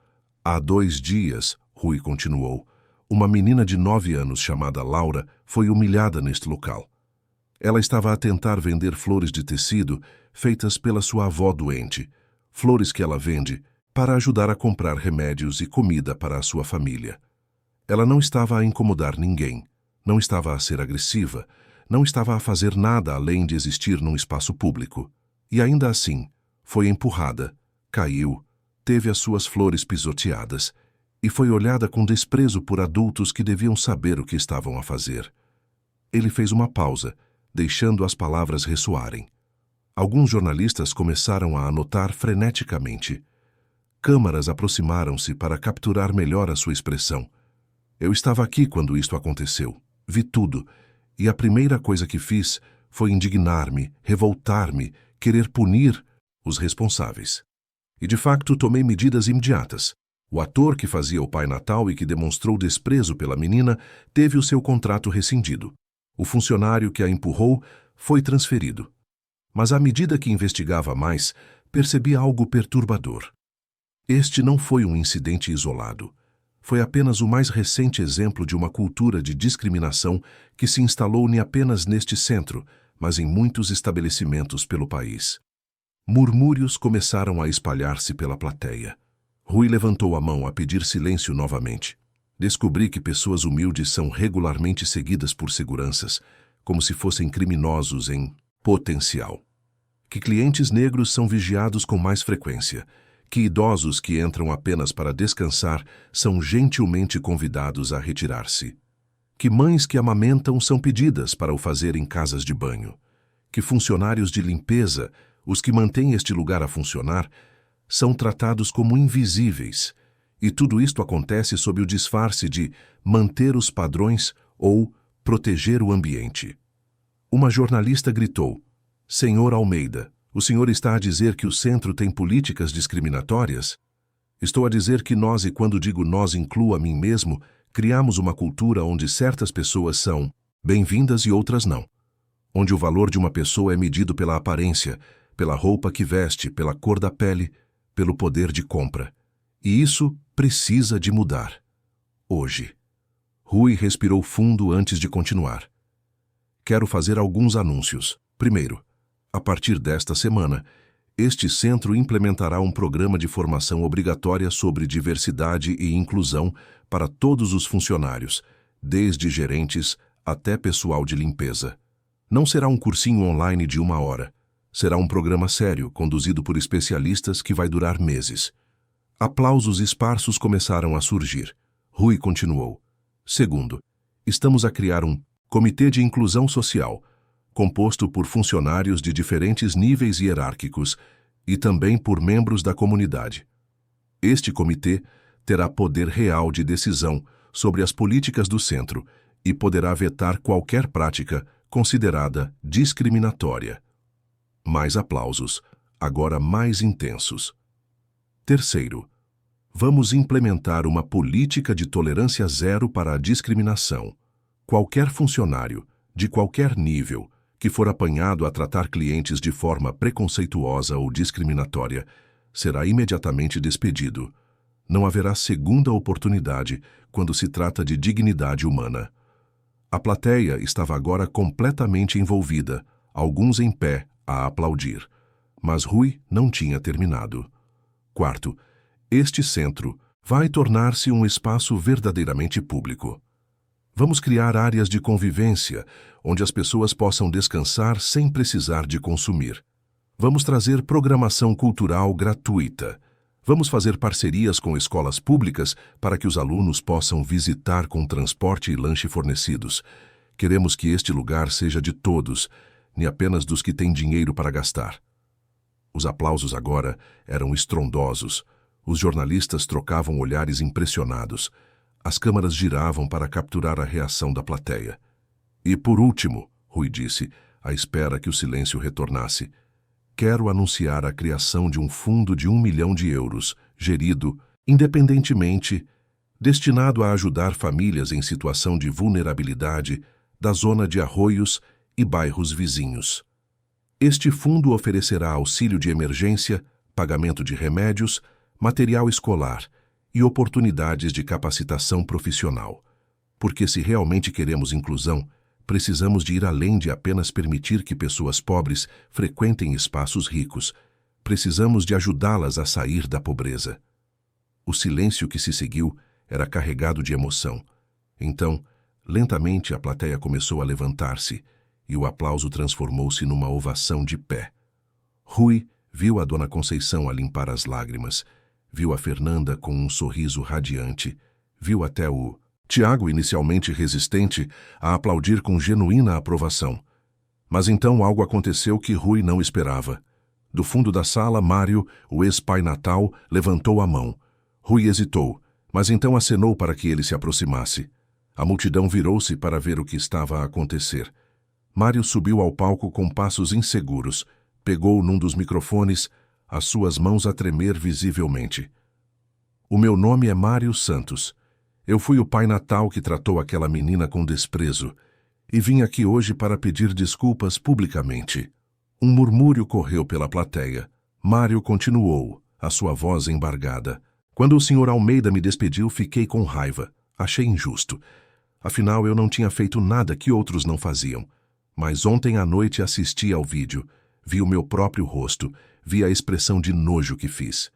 Há 2 dias, Rui continuou, uma menina de 9 anos chamada Laura foi humilhada neste local. Ela estava a tentar vender flores de tecido feitas pela sua avó doente, flores que ela vende para ajudar a comprar remédios e comida para a sua família. Ela não estava a incomodar ninguém, não estava a ser agressiva, não estava a fazer nada além de existir num espaço público. E ainda assim, foi empurrada, caiu, teve as suas flores pisoteadas e foi olhada com desprezo por adultos que deviam saber o que estavam a fazer. Ele fez uma pausa, deixando as palavras ressoarem. Alguns jornalistas começaram a anotar freneticamente. Câmaras aproximaram-se para capturar melhor a sua expressão. Eu estava aqui quando isto aconteceu. Vi tudo. E a primeira coisa que fiz foi indignar-me, revoltar-me, querer punir os responsáveis. E de facto tomei medidas imediatas. O ator que fazia o Pai Natal e que demonstrou desprezo pela menina teve o seu contrato rescindido. O funcionário que a empurrou foi transferido. Mas à medida que investigava mais, percebi algo perturbador. Este não foi um incidente isolado. Foi apenas o mais recente exemplo de uma cultura de discriminação que se instalou nem apenas neste centro, mas em muitos estabelecimentos pelo país. Murmúrios começaram a espalhar-se pela plateia. Rui levantou a mão a pedir silêncio novamente. Descobri que pessoas humildes são regularmente seguidas por seguranças, como se fossem criminosos em potencial. Que clientes negros são vigiados com mais frequência. Que idosos que entram apenas para descansar são gentilmente convidados a retirar-se. Que mães que amamentam são pedidas para o fazer em casas de banho. Que funcionários de limpeza, os que mantêm este lugar a funcionar, são tratados como invisíveis. E tudo isto acontece sob o disfarce de manter os padrões ou proteger o ambiente. Uma jornalista gritou: "Senhor Almeida, o senhor está a dizer que o centro tem políticas discriminatórias?" Estou a dizer que nós, e quando digo nós incluo a mim mesmo, criamos uma cultura onde certas pessoas são bem-vindas e outras não. Onde o valor de uma pessoa é medido pela aparência, pela roupa que veste, pela cor da pele, pelo poder de compra. E isso precisa de mudar. Hoje. Rui respirou fundo antes de continuar. Quero fazer alguns anúncios. Primeiro, a partir desta semana, este centro implementará um programa de formação obrigatória sobre diversidade e inclusão para todos os funcionários, desde gerentes até pessoal de limpeza. Não será um cursinho online de 1 hora. Será um programa sério, conduzido por especialistas que vai durar meses. Aplausos esparsos começaram a surgir. Rui continuou. Segundo, estamos a criar um Comitê de Inclusão Social, composto por funcionários de diferentes níveis hierárquicos e também por membros da comunidade. Este comitê terá poder real de decisão sobre as políticas do centro e poderá vetar qualquer prática considerada discriminatória. Mais aplausos, agora mais intensos. Terceiro, vamos implementar uma política de tolerância zero para a discriminação. Qualquer funcionário, de qualquer nível, que for apanhado a tratar clientes de forma preconceituosa ou discriminatória, será imediatamente despedido. Não haverá segunda oportunidade quando se trata de dignidade humana. A plateia estava agora completamente envolvida, alguns em pé, a aplaudir. Mas Rui não tinha terminado. Quarto, este centro vai tornar-se um espaço verdadeiramente público. Vamos criar áreas de convivência, onde as pessoas possam descansar sem precisar de consumir. Vamos trazer programação cultural gratuita. Vamos fazer parcerias com escolas públicas para que os alunos possam visitar com transporte e lanche fornecidos. Queremos que este lugar seja de todos, nem apenas dos que têm dinheiro para gastar. Os aplausos agora eram estrondosos. Os jornalistas trocavam olhares impressionados. As câmaras giravam para capturar a reação da plateia. E por último, Rui disse, à espera que o silêncio retornasse, quero anunciar a criação de um fundo de 1 milhão de euros, gerido independentemente, destinado a ajudar famílias em situação de vulnerabilidade da zona de Arroios e bairros vizinhos. Este fundo oferecerá auxílio de emergência, pagamento de remédios, material escolar e oportunidades de capacitação profissional. Porque se realmente queremos inclusão, precisamos de ir além de apenas permitir que pessoas pobres frequentem espaços ricos. Precisamos de ajudá-las a sair da pobreza. O silêncio que se seguiu era carregado de emoção. Então, lentamente a plateia começou a levantar-se e o aplauso transformou-se numa ovação de pé. Rui viu a dona Conceição a limpar as lágrimas, viu a Fernanda com um sorriso radiante, viu até o Tiago, inicialmente resistente, a aplaudir com genuína aprovação. Mas então algo aconteceu que Rui não esperava. Do fundo da sala, Mário, o ex-pai natal, levantou a mão. Rui hesitou, mas então acenou para que ele se aproximasse. A multidão virou-se para ver o que estava a acontecer. Mário subiu ao palco com passos inseguros, pegou num dos microfones, as suas mãos a tremer visivelmente. O meu nome é Mário Santos. Eu fui o pai natal que tratou aquela menina com desprezo e vim aqui hoje para pedir desculpas publicamente. Um murmúrio correu pela plateia. Mário continuou, a sua voz embargada. Quando o Sr. Almeida me despediu, fiquei com raiva. Achei injusto. Afinal, eu não tinha feito nada que outros não faziam. Mas ontem à noite assisti ao vídeo, vi o meu próprio rosto, vi a expressão de nojo que fiz.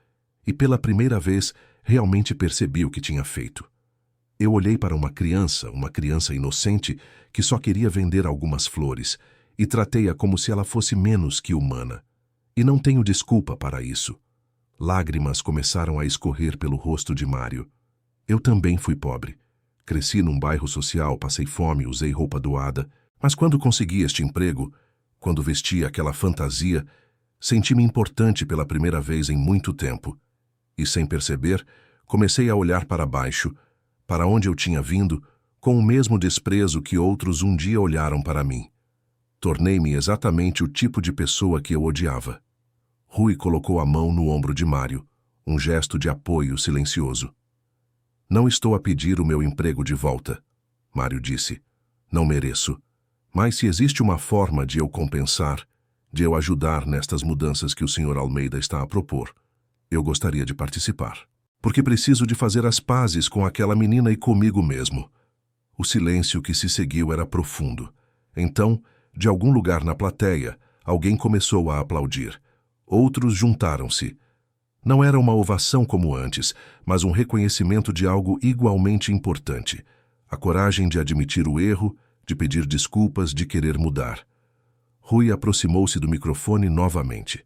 E pela primeira vez, realmente percebi o que tinha feito. Eu olhei para uma criança inocente, que só queria vender algumas flores, e tratei-a como se ela fosse menos que humana. E não tenho desculpa para isso. Lágrimas começaram a escorrer pelo rosto de Mário. Eu também fui pobre. Cresci num bairro social, passei fome, usei roupa doada, mas quando consegui este emprego, quando vesti aquela fantasia, senti-me importante pela primeira vez em muito tempo. E sem perceber, comecei a olhar para baixo, para onde eu tinha vindo, com o mesmo desprezo que outros um dia olharam para mim. Tornei-me exatamente o tipo de pessoa que eu odiava. Rui colocou a mão no ombro de Mário, um gesto de apoio silencioso. Não estou a pedir o meu emprego de volta, Mário disse. Não mereço. Mas se existe uma forma de eu compensar, de eu ajudar nestas mudanças que o Sr. Almeida está a propor, eu gostaria de participar. Porque preciso de fazer as pazes com aquela menina e comigo mesmo. O silêncio que se seguiu era profundo. Então, de algum lugar na plateia, alguém começou a aplaudir. Outros juntaram-se. Não era uma ovação como antes, mas um reconhecimento de algo igualmente importante. A coragem de admitir o erro, de pedir desculpas, de querer mudar. Rui aproximou-se do microfone novamente.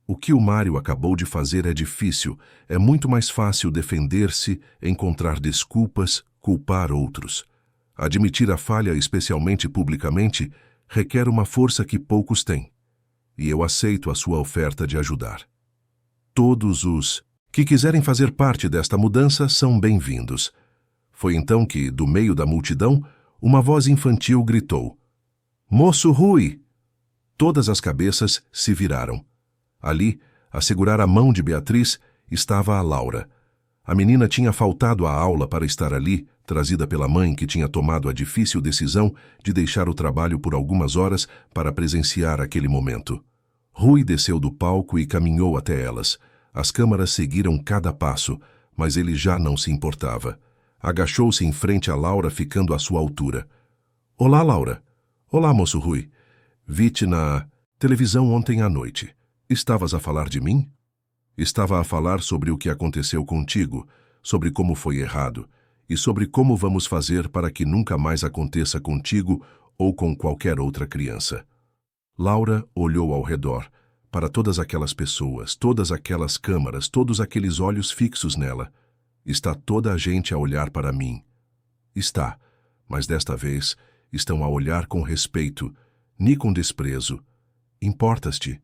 O que o Mário acabou de fazer é difícil, é muito mais fácil defender-se, encontrar desculpas, culpar outros. Admitir a falha, especialmente publicamente, requer uma força que poucos têm. E eu aceito a sua oferta de ajudar. Todos os que quiserem fazer parte desta mudança são bem-vindos. Foi então que, do meio da multidão, uma voz infantil gritou: "Moço Rui!" Todas as cabeças se viraram. Ali, a segurar a mão de Beatriz, estava a Laura. A menina tinha faltado à aula para estar ali, trazida pela mãe que tinha tomado a difícil decisão de deixar o trabalho por algumas horas para presenciar aquele momento. Rui desceu do palco e caminhou até elas. As câmaras seguiram cada passo, mas ele já não se importava. Agachou-se em frente a Laura, ficando à sua altura. "Olá, Laura." "Olá, moço Rui. Vi-te na televisão ontem à noite. Estavas a falar de mim?" "Estava a falar sobre o que aconteceu contigo, sobre como foi errado, e sobre como vamos fazer para que nunca mais aconteça contigo ou com qualquer outra criança." Laura olhou ao redor, para todas aquelas pessoas, todas aquelas câmaras, todos aqueles olhos fixos nela. Está toda a gente a olhar para mim. Está, mas desta vez estão a olhar com respeito, nem com desprezo. "Importas-te?"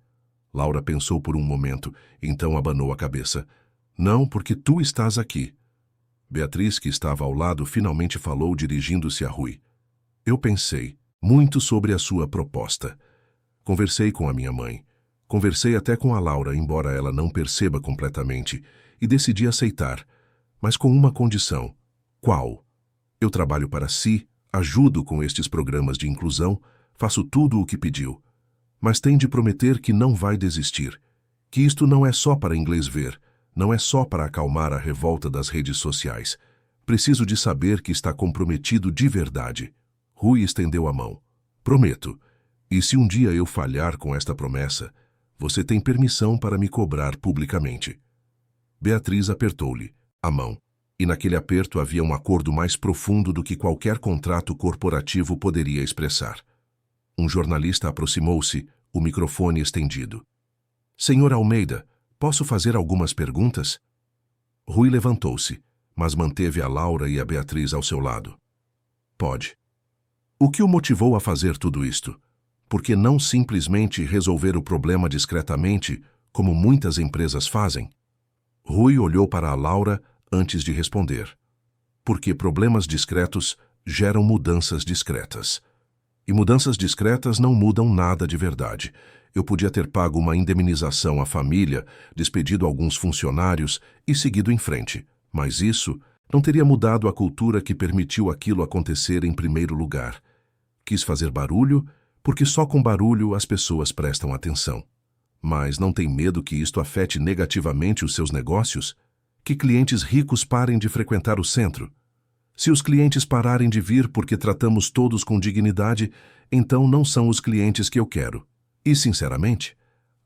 Laura pensou por um momento, então abanou a cabeça. "Não, porque tu estás aqui." Beatriz, que estava ao lado, finalmente falou, dirigindo-se a Rui. Eu pensei muito sobre a sua proposta. Conversei com a minha mãe. Conversei até com a Laura, embora ela não perceba completamente, e decidi aceitar, mas com uma condição. Qual? Eu trabalho para si, ajudo com estes programas de inclusão, faço tudo o que pediu. Mas tem de prometer que não vai desistir, que isto não é só para inglês ver, não é só para acalmar a revolta das redes sociais. Preciso de saber que está comprometido de verdade. Rui estendeu a mão. Prometo. E se um dia eu falhar com esta promessa, você tem permissão para me cobrar publicamente. Beatriz apertou-lhe a mão, e naquele aperto havia um acordo mais profundo do que qualquer contrato corporativo poderia expressar. Um jornalista aproximou-se, o microfone estendido. Senhor Almeida, posso fazer algumas perguntas? Rui levantou-se, mas manteve a Laura e a Beatriz ao seu lado. Pode. O que o motivou a fazer tudo isto? Por que não simplesmente resolver o problema discretamente, como muitas empresas fazem? Rui olhou para a Laura antes de responder. Porque problemas discretos geram mudanças discretas. E mudanças discretas não mudam nada de verdade. Eu podia ter pago uma indemnização à família, despedido alguns funcionários e seguido em frente. Mas isso não teria mudado a cultura que permitiu aquilo acontecer em primeiro lugar. Quis fazer barulho, porque só com barulho as pessoas prestam atenção. Mas não tem medo que isto afete negativamente os seus negócios? Que clientes ricos parem de frequentar o centro? Se os clientes pararem de vir porque tratamos todos com dignidade, então não são os clientes que eu quero. E, sinceramente,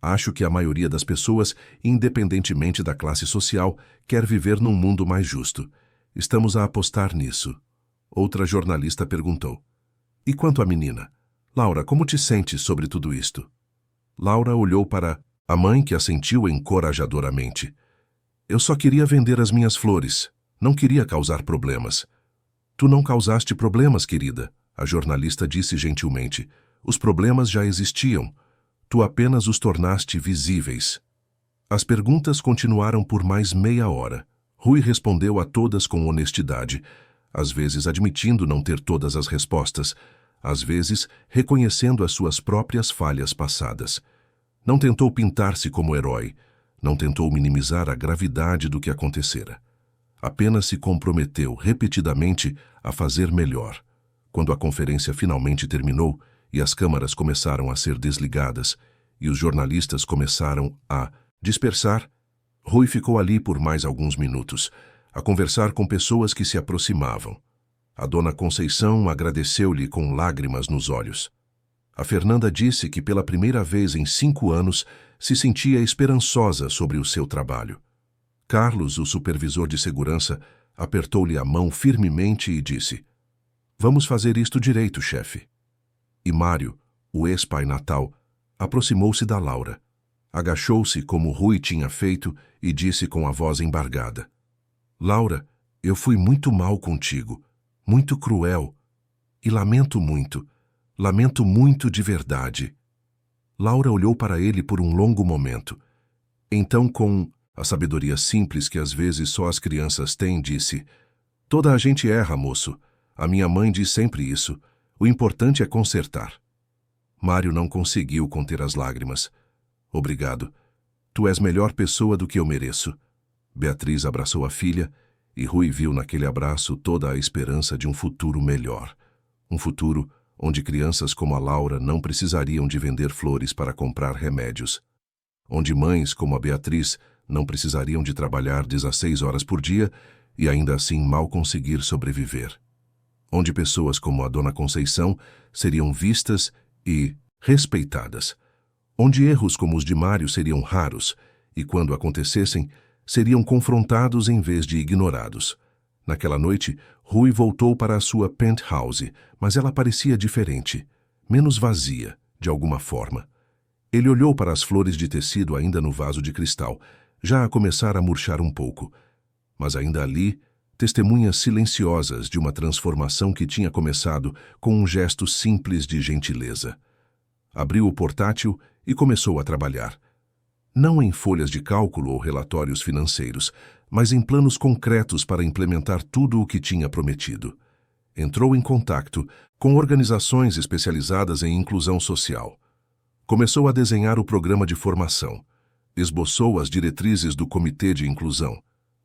acho que a maioria das pessoas, independentemente da classe social, quer viver num mundo mais justo. Estamos a apostar nisso. Outra jornalista perguntou. E quanto à menina? Laura, como te sentes sobre tudo isto? Laura olhou para a mãe, que assentiu encorajadoramente. Eu só queria vender as minhas flores. Não queria causar problemas. Tu não causaste problemas, querida, a jornalista disse gentilmente. Os problemas já existiam. Tu apenas os tornaste visíveis. As perguntas continuaram por mais meia hora. Rui respondeu a todas com honestidade, às vezes admitindo não ter todas as respostas, às vezes reconhecendo as suas próprias falhas passadas. Não tentou pintar-se como herói, não tentou minimizar a gravidade do que acontecera. Apenas se comprometeu repetidamente a fazer melhor. Quando a conferência finalmente terminou e as câmaras começaram a ser desligadas e os jornalistas começaram a dispersar, Rui ficou ali por mais alguns minutos, a conversar com pessoas que se aproximavam. A dona Conceição agradeceu-lhe com lágrimas nos olhos. A Fernanda disse que pela primeira vez em 5 anos se sentia esperançosa sobre o seu trabalho. Carlos, o supervisor de segurança, apertou-lhe a mão firmemente e disse: Vamos fazer isto direito, chefe. E Mário, o ex-pai natal, aproximou-se da Laura. Agachou-se como Rui tinha feito e disse com a voz embargada: Laura, eu fui muito mal contigo, muito cruel, e lamento muito de verdade. Laura olhou para ele por um longo momento. Então, com a sabedoria simples que às vezes só as crianças têm, disse: Toda a gente erra, moço. A minha mãe diz sempre isso. O importante é consertar. Mário não conseguiu conter as lágrimas. Obrigado. Tu és melhor pessoa do que eu mereço. Beatriz abraçou a filha e Rui viu naquele abraço toda a esperança de um futuro melhor. Um futuro onde crianças como a Laura não precisariam de vender flores para comprar remédios. Onde mães como a Beatriz não precisariam de trabalhar 16 horas por dia e ainda assim mal conseguir sobreviver. Onde pessoas como a dona Conceição seriam vistas e respeitadas. Onde erros como os de Mário seriam raros e, quando acontecessem, seriam confrontados em vez de ignorados. Naquela noite, Rui voltou para a sua penthouse, mas ela parecia diferente, menos vazia, de alguma forma. Ele olhou para as flores de tecido ainda no vaso de cristal, já a começar a murchar um pouco, mas ainda ali, testemunhas silenciosas de uma transformação que tinha começado com um gesto simples de gentileza. Abriu o portátil e começou a trabalhar. Não em folhas de cálculo ou relatórios financeiros, mas em planos concretos para implementar tudo o que tinha prometido. Entrou em contato com organizações especializadas em inclusão social. Começou a desenhar o programa de formação, esboçou as diretrizes do Comitê de Inclusão,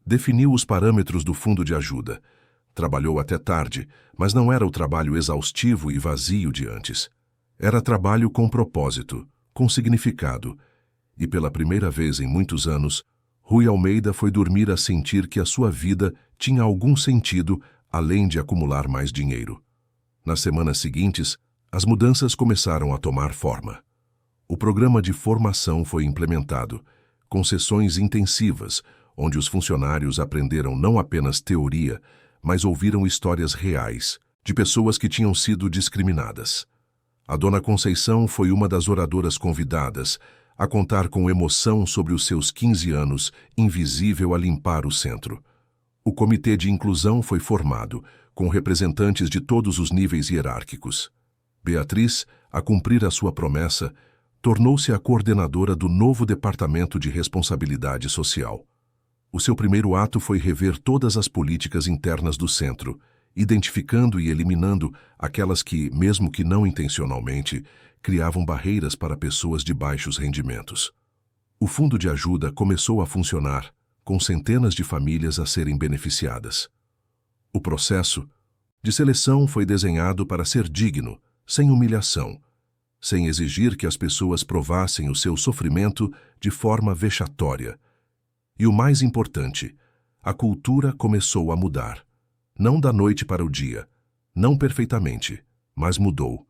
definiu os parâmetros do fundo de ajuda. Trabalhou até tarde, mas não era o trabalho exaustivo e vazio de antes. Era trabalho com propósito, com significado. E pela primeira vez em muitos anos, Rui Almeida foi dormir a sentir que a sua vida tinha algum sentido além de acumular mais dinheiro. Nas semanas seguintes, as mudanças começaram a tomar forma. O programa de formação foi implementado, com sessões intensivas, onde os funcionários aprenderam não apenas teoria, mas ouviram histórias reais, de pessoas que tinham sido discriminadas. A Dona Conceição foi uma das oradoras convidadas a contar com emoção sobre os seus 15 anos, invisível a limpar o centro. O Comitê de Inclusão foi formado, com representantes de todos os níveis hierárquicos. Beatriz, a cumprir a sua promessa, tornou-se a coordenadora do novo Departamento de Responsabilidade Social. O seu primeiro ato foi rever todas as políticas internas do centro, identificando e eliminando aquelas que, mesmo que não intencionalmente, criavam barreiras para pessoas de baixos rendimentos. O fundo de ajuda começou a funcionar, com centenas de famílias a serem beneficiadas. O processo de seleção foi desenhado para ser digno, sem humilhação, sem exigir que as pessoas provassem o seu sofrimento de forma vexatória. E o mais importante, a cultura começou a mudar. Não da noite para o dia, não perfeitamente, mas mudou.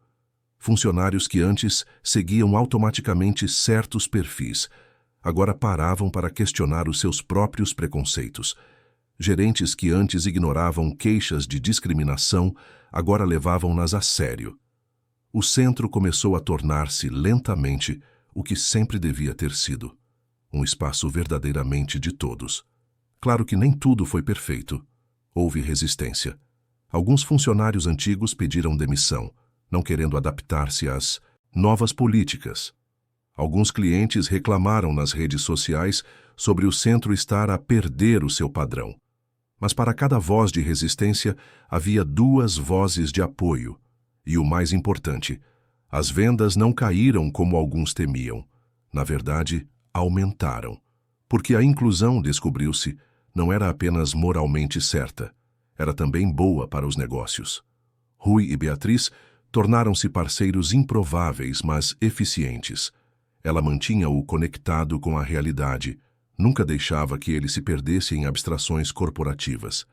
Funcionários que antes seguiam automaticamente certos perfis, agora paravam para questionar os seus próprios preconceitos. Gerentes que antes ignoravam queixas de discriminação, agora levavam-nas a sério. O centro começou a tornar-se, lentamente, o que sempre devia ter sido. Um espaço verdadeiramente de todos. Claro que nem tudo foi perfeito. Houve resistência. Alguns funcionários antigos pediram demissão, não querendo adaptar-se às novas políticas. Alguns clientes reclamaram nas redes sociais sobre o centro estar a perder o seu padrão. Mas para cada voz de resistência, havia 2 vozes de apoio. E o mais importante, as vendas não caíram como alguns temiam. Na verdade, aumentaram. Porque a inclusão, descobriu-se, não era apenas moralmente certa, era também boa para os negócios. Rui e Beatriz tornaram-se parceiros improváveis, mas eficientes. Ela mantinha-o conectado com a realidade, nunca deixava que ele se perdesse em abstrações corporativas.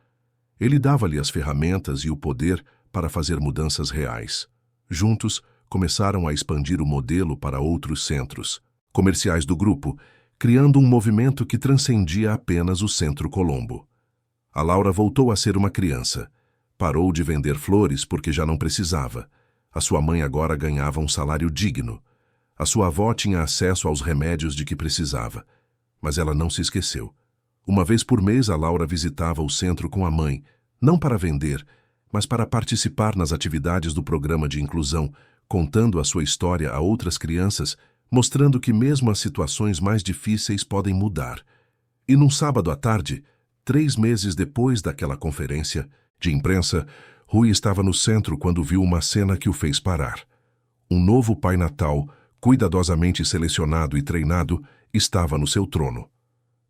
Ele dava-lhe as ferramentas e o poder para fazer mudanças reais. Juntos, começaram a expandir o modelo para outros centros comerciais do grupo, criando um movimento que transcendia apenas o Centro Colombo. A Laura voltou a ser uma criança. Parou de vender flores porque já não precisava. A sua mãe agora ganhava um salário digno. A sua avó tinha acesso aos remédios de que precisava. Mas ela não se esqueceu. Uma vez por mês, a Laura visitava o centro com a mãe, não para vender, mas para participar nas atividades do programa de inclusão, contando a sua história a outras crianças, mostrando que mesmo as situações mais difíceis podem mudar. E num sábado à tarde, 3 meses depois daquela conferência de imprensa, Rui estava no centro quando viu uma cena que o fez parar. Um novo Pai Natal, cuidadosamente selecionado e treinado, estava no seu trono.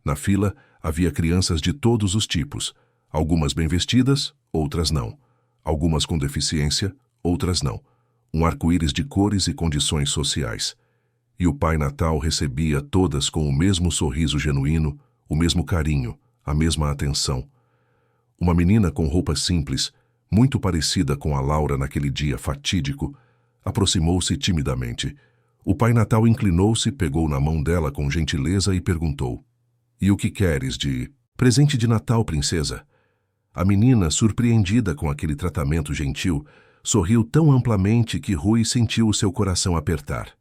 Na fila, havia crianças de todos os tipos, algumas bem vestidas, outras não. Algumas com deficiência, outras não. Um arco-íris de cores e condições sociais. E o Pai Natal recebia todas com o mesmo sorriso genuíno, o mesmo carinho, a mesma atenção. Uma menina com roupas simples, muito parecida com a Laura naquele dia fatídico, aproximou-se timidamente. O Pai Natal inclinou-se, pegou na mão dela com gentileza e perguntou: "E o que queres de presente de Natal, princesa?" A menina, surpreendida com aquele tratamento gentil, sorriu tão amplamente que Rui sentiu o seu coração apertar.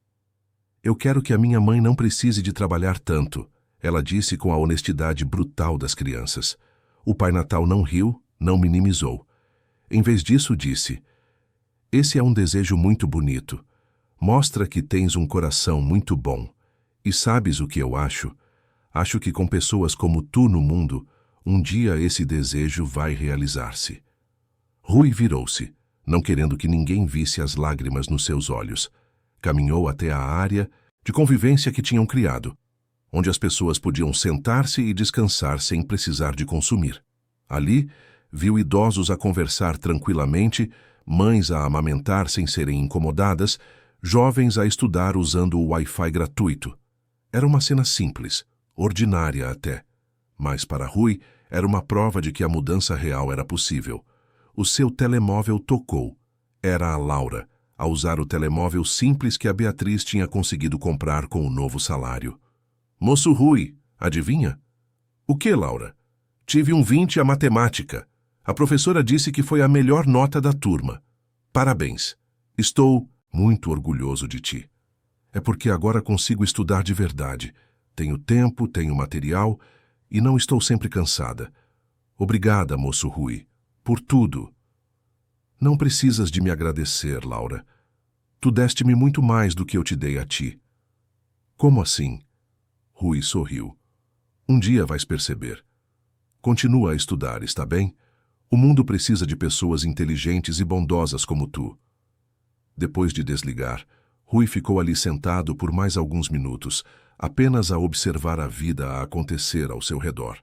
"Eu quero que a minha mãe não precise de trabalhar tanto", ela disse com a honestidade brutal das crianças. O Pai Natal não riu, não minimizou. Em vez disso, disse: "Esse é um desejo muito bonito. Mostra que tens um coração muito bom. E sabes o que eu acho? Acho que com pessoas como tu no mundo, Um dia esse desejo vai realizar-se. Rui virou-se, não querendo que ninguém visse as lágrimas nos seus olhos. Caminhou até a área de convivência que tinham criado, onde as pessoas podiam sentar-se e descansar sem precisar de consumir. Ali, viu idosos a conversar tranquilamente, mães a amamentar sem serem incomodadas, jovens a estudar usando o Wi-Fi gratuito. Era uma cena simples, ordinária até, mas para Rui era uma prova de que a mudança real era possível. O seu telemóvel tocou. Era a Laura, a usar o telemóvel simples que a Beatriz tinha conseguido comprar com o novo salário. Moço Rui, adivinha? O que, Laura? Tive um 20 a matemática. A professora disse que foi a melhor nota da turma. Parabéns. Estou muito orgulhoso de ti. É porque agora consigo estudar de verdade. Tenho tempo, tenho material e não estou sempre cansada. Obrigada, moço Rui, por tudo. Não precisas de me agradecer, Laura. Tu deste-me muito mais do que eu te dei a ti. Como assim? Rui sorriu. Um dia vais perceber. Continua a estudar, está bem? O mundo precisa de pessoas inteligentes e bondosas como tu. Depois de desligar, Rui ficou ali sentado por mais alguns minutos, apenas a observar a vida a acontecer ao seu redor.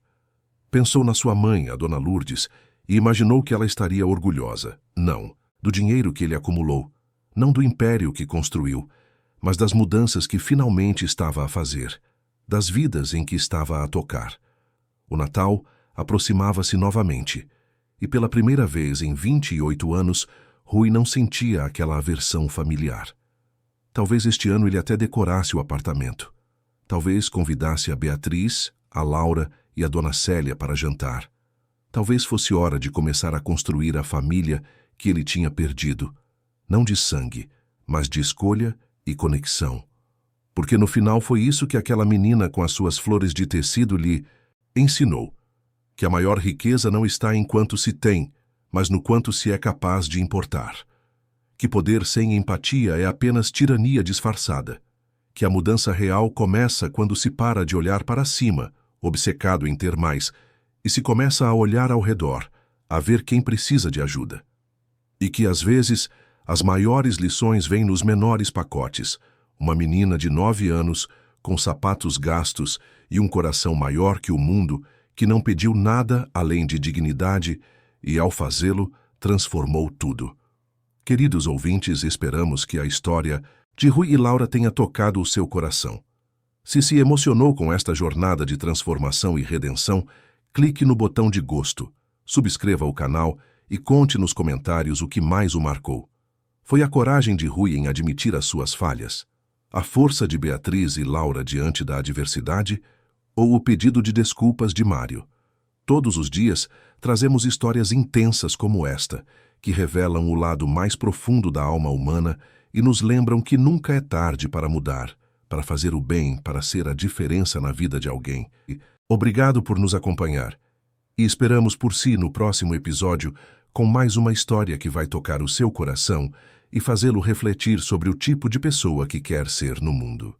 Pensou na sua mãe, a dona Lourdes, e imaginou que ela estaria orgulhosa, não do dinheiro que ele acumulou, não do império que construiu, mas das mudanças que finalmente estava a fazer, das vidas em que estava a tocar. O Natal aproximava-se novamente, e pela primeira vez em 28 anos, Rui não sentia aquela aversão familiar. Talvez este ano ele até decorasse o apartamento. Talvez convidasse a Beatriz, a Laura e a dona Célia para jantar. Talvez fosse hora de começar a construir a família que ele tinha perdido, não de sangue, mas de escolha e conexão. Porque no final foi isso que aquela menina com as suas flores de tecido lhe ensinou, que a maior riqueza não está em quanto se tem, mas no quanto se é capaz de importar. Que poder sem empatia é apenas tirania disfarçada. Que a mudança real começa quando se para de olhar para cima, obcecado em ter mais, e se começa a olhar ao redor, a ver quem precisa de ajuda. E que, às vezes, as maiores lições vêm nos menores pacotes. Uma menina de 9 anos, com sapatos gastos e um coração maior que o mundo, que não pediu nada além de dignidade e, ao fazê-lo, transformou tudo. Queridos ouvintes, esperamos que a história de Rui e Laura tenha tocado o seu coração. Se emocionou com esta jornada de transformação e redenção, clique no botão de gosto, subscreva o canal e conte nos comentários o que mais o marcou. Foi a coragem de Rui em admitir as suas falhas? A força de Beatriz e Laura diante da adversidade? Ou o pedido de desculpas de Mário? Todos os dias trazemos histórias intensas como esta, que revelam o lado mais profundo da alma humana e nos lembram que nunca é tarde para mudar, para fazer o bem, para ser a diferença na vida de alguém. Obrigado por nos acompanhar. E esperamos por si no próximo episódio com mais uma história que vai tocar o seu coração e fazê-lo refletir sobre o tipo de pessoa que quer ser no mundo.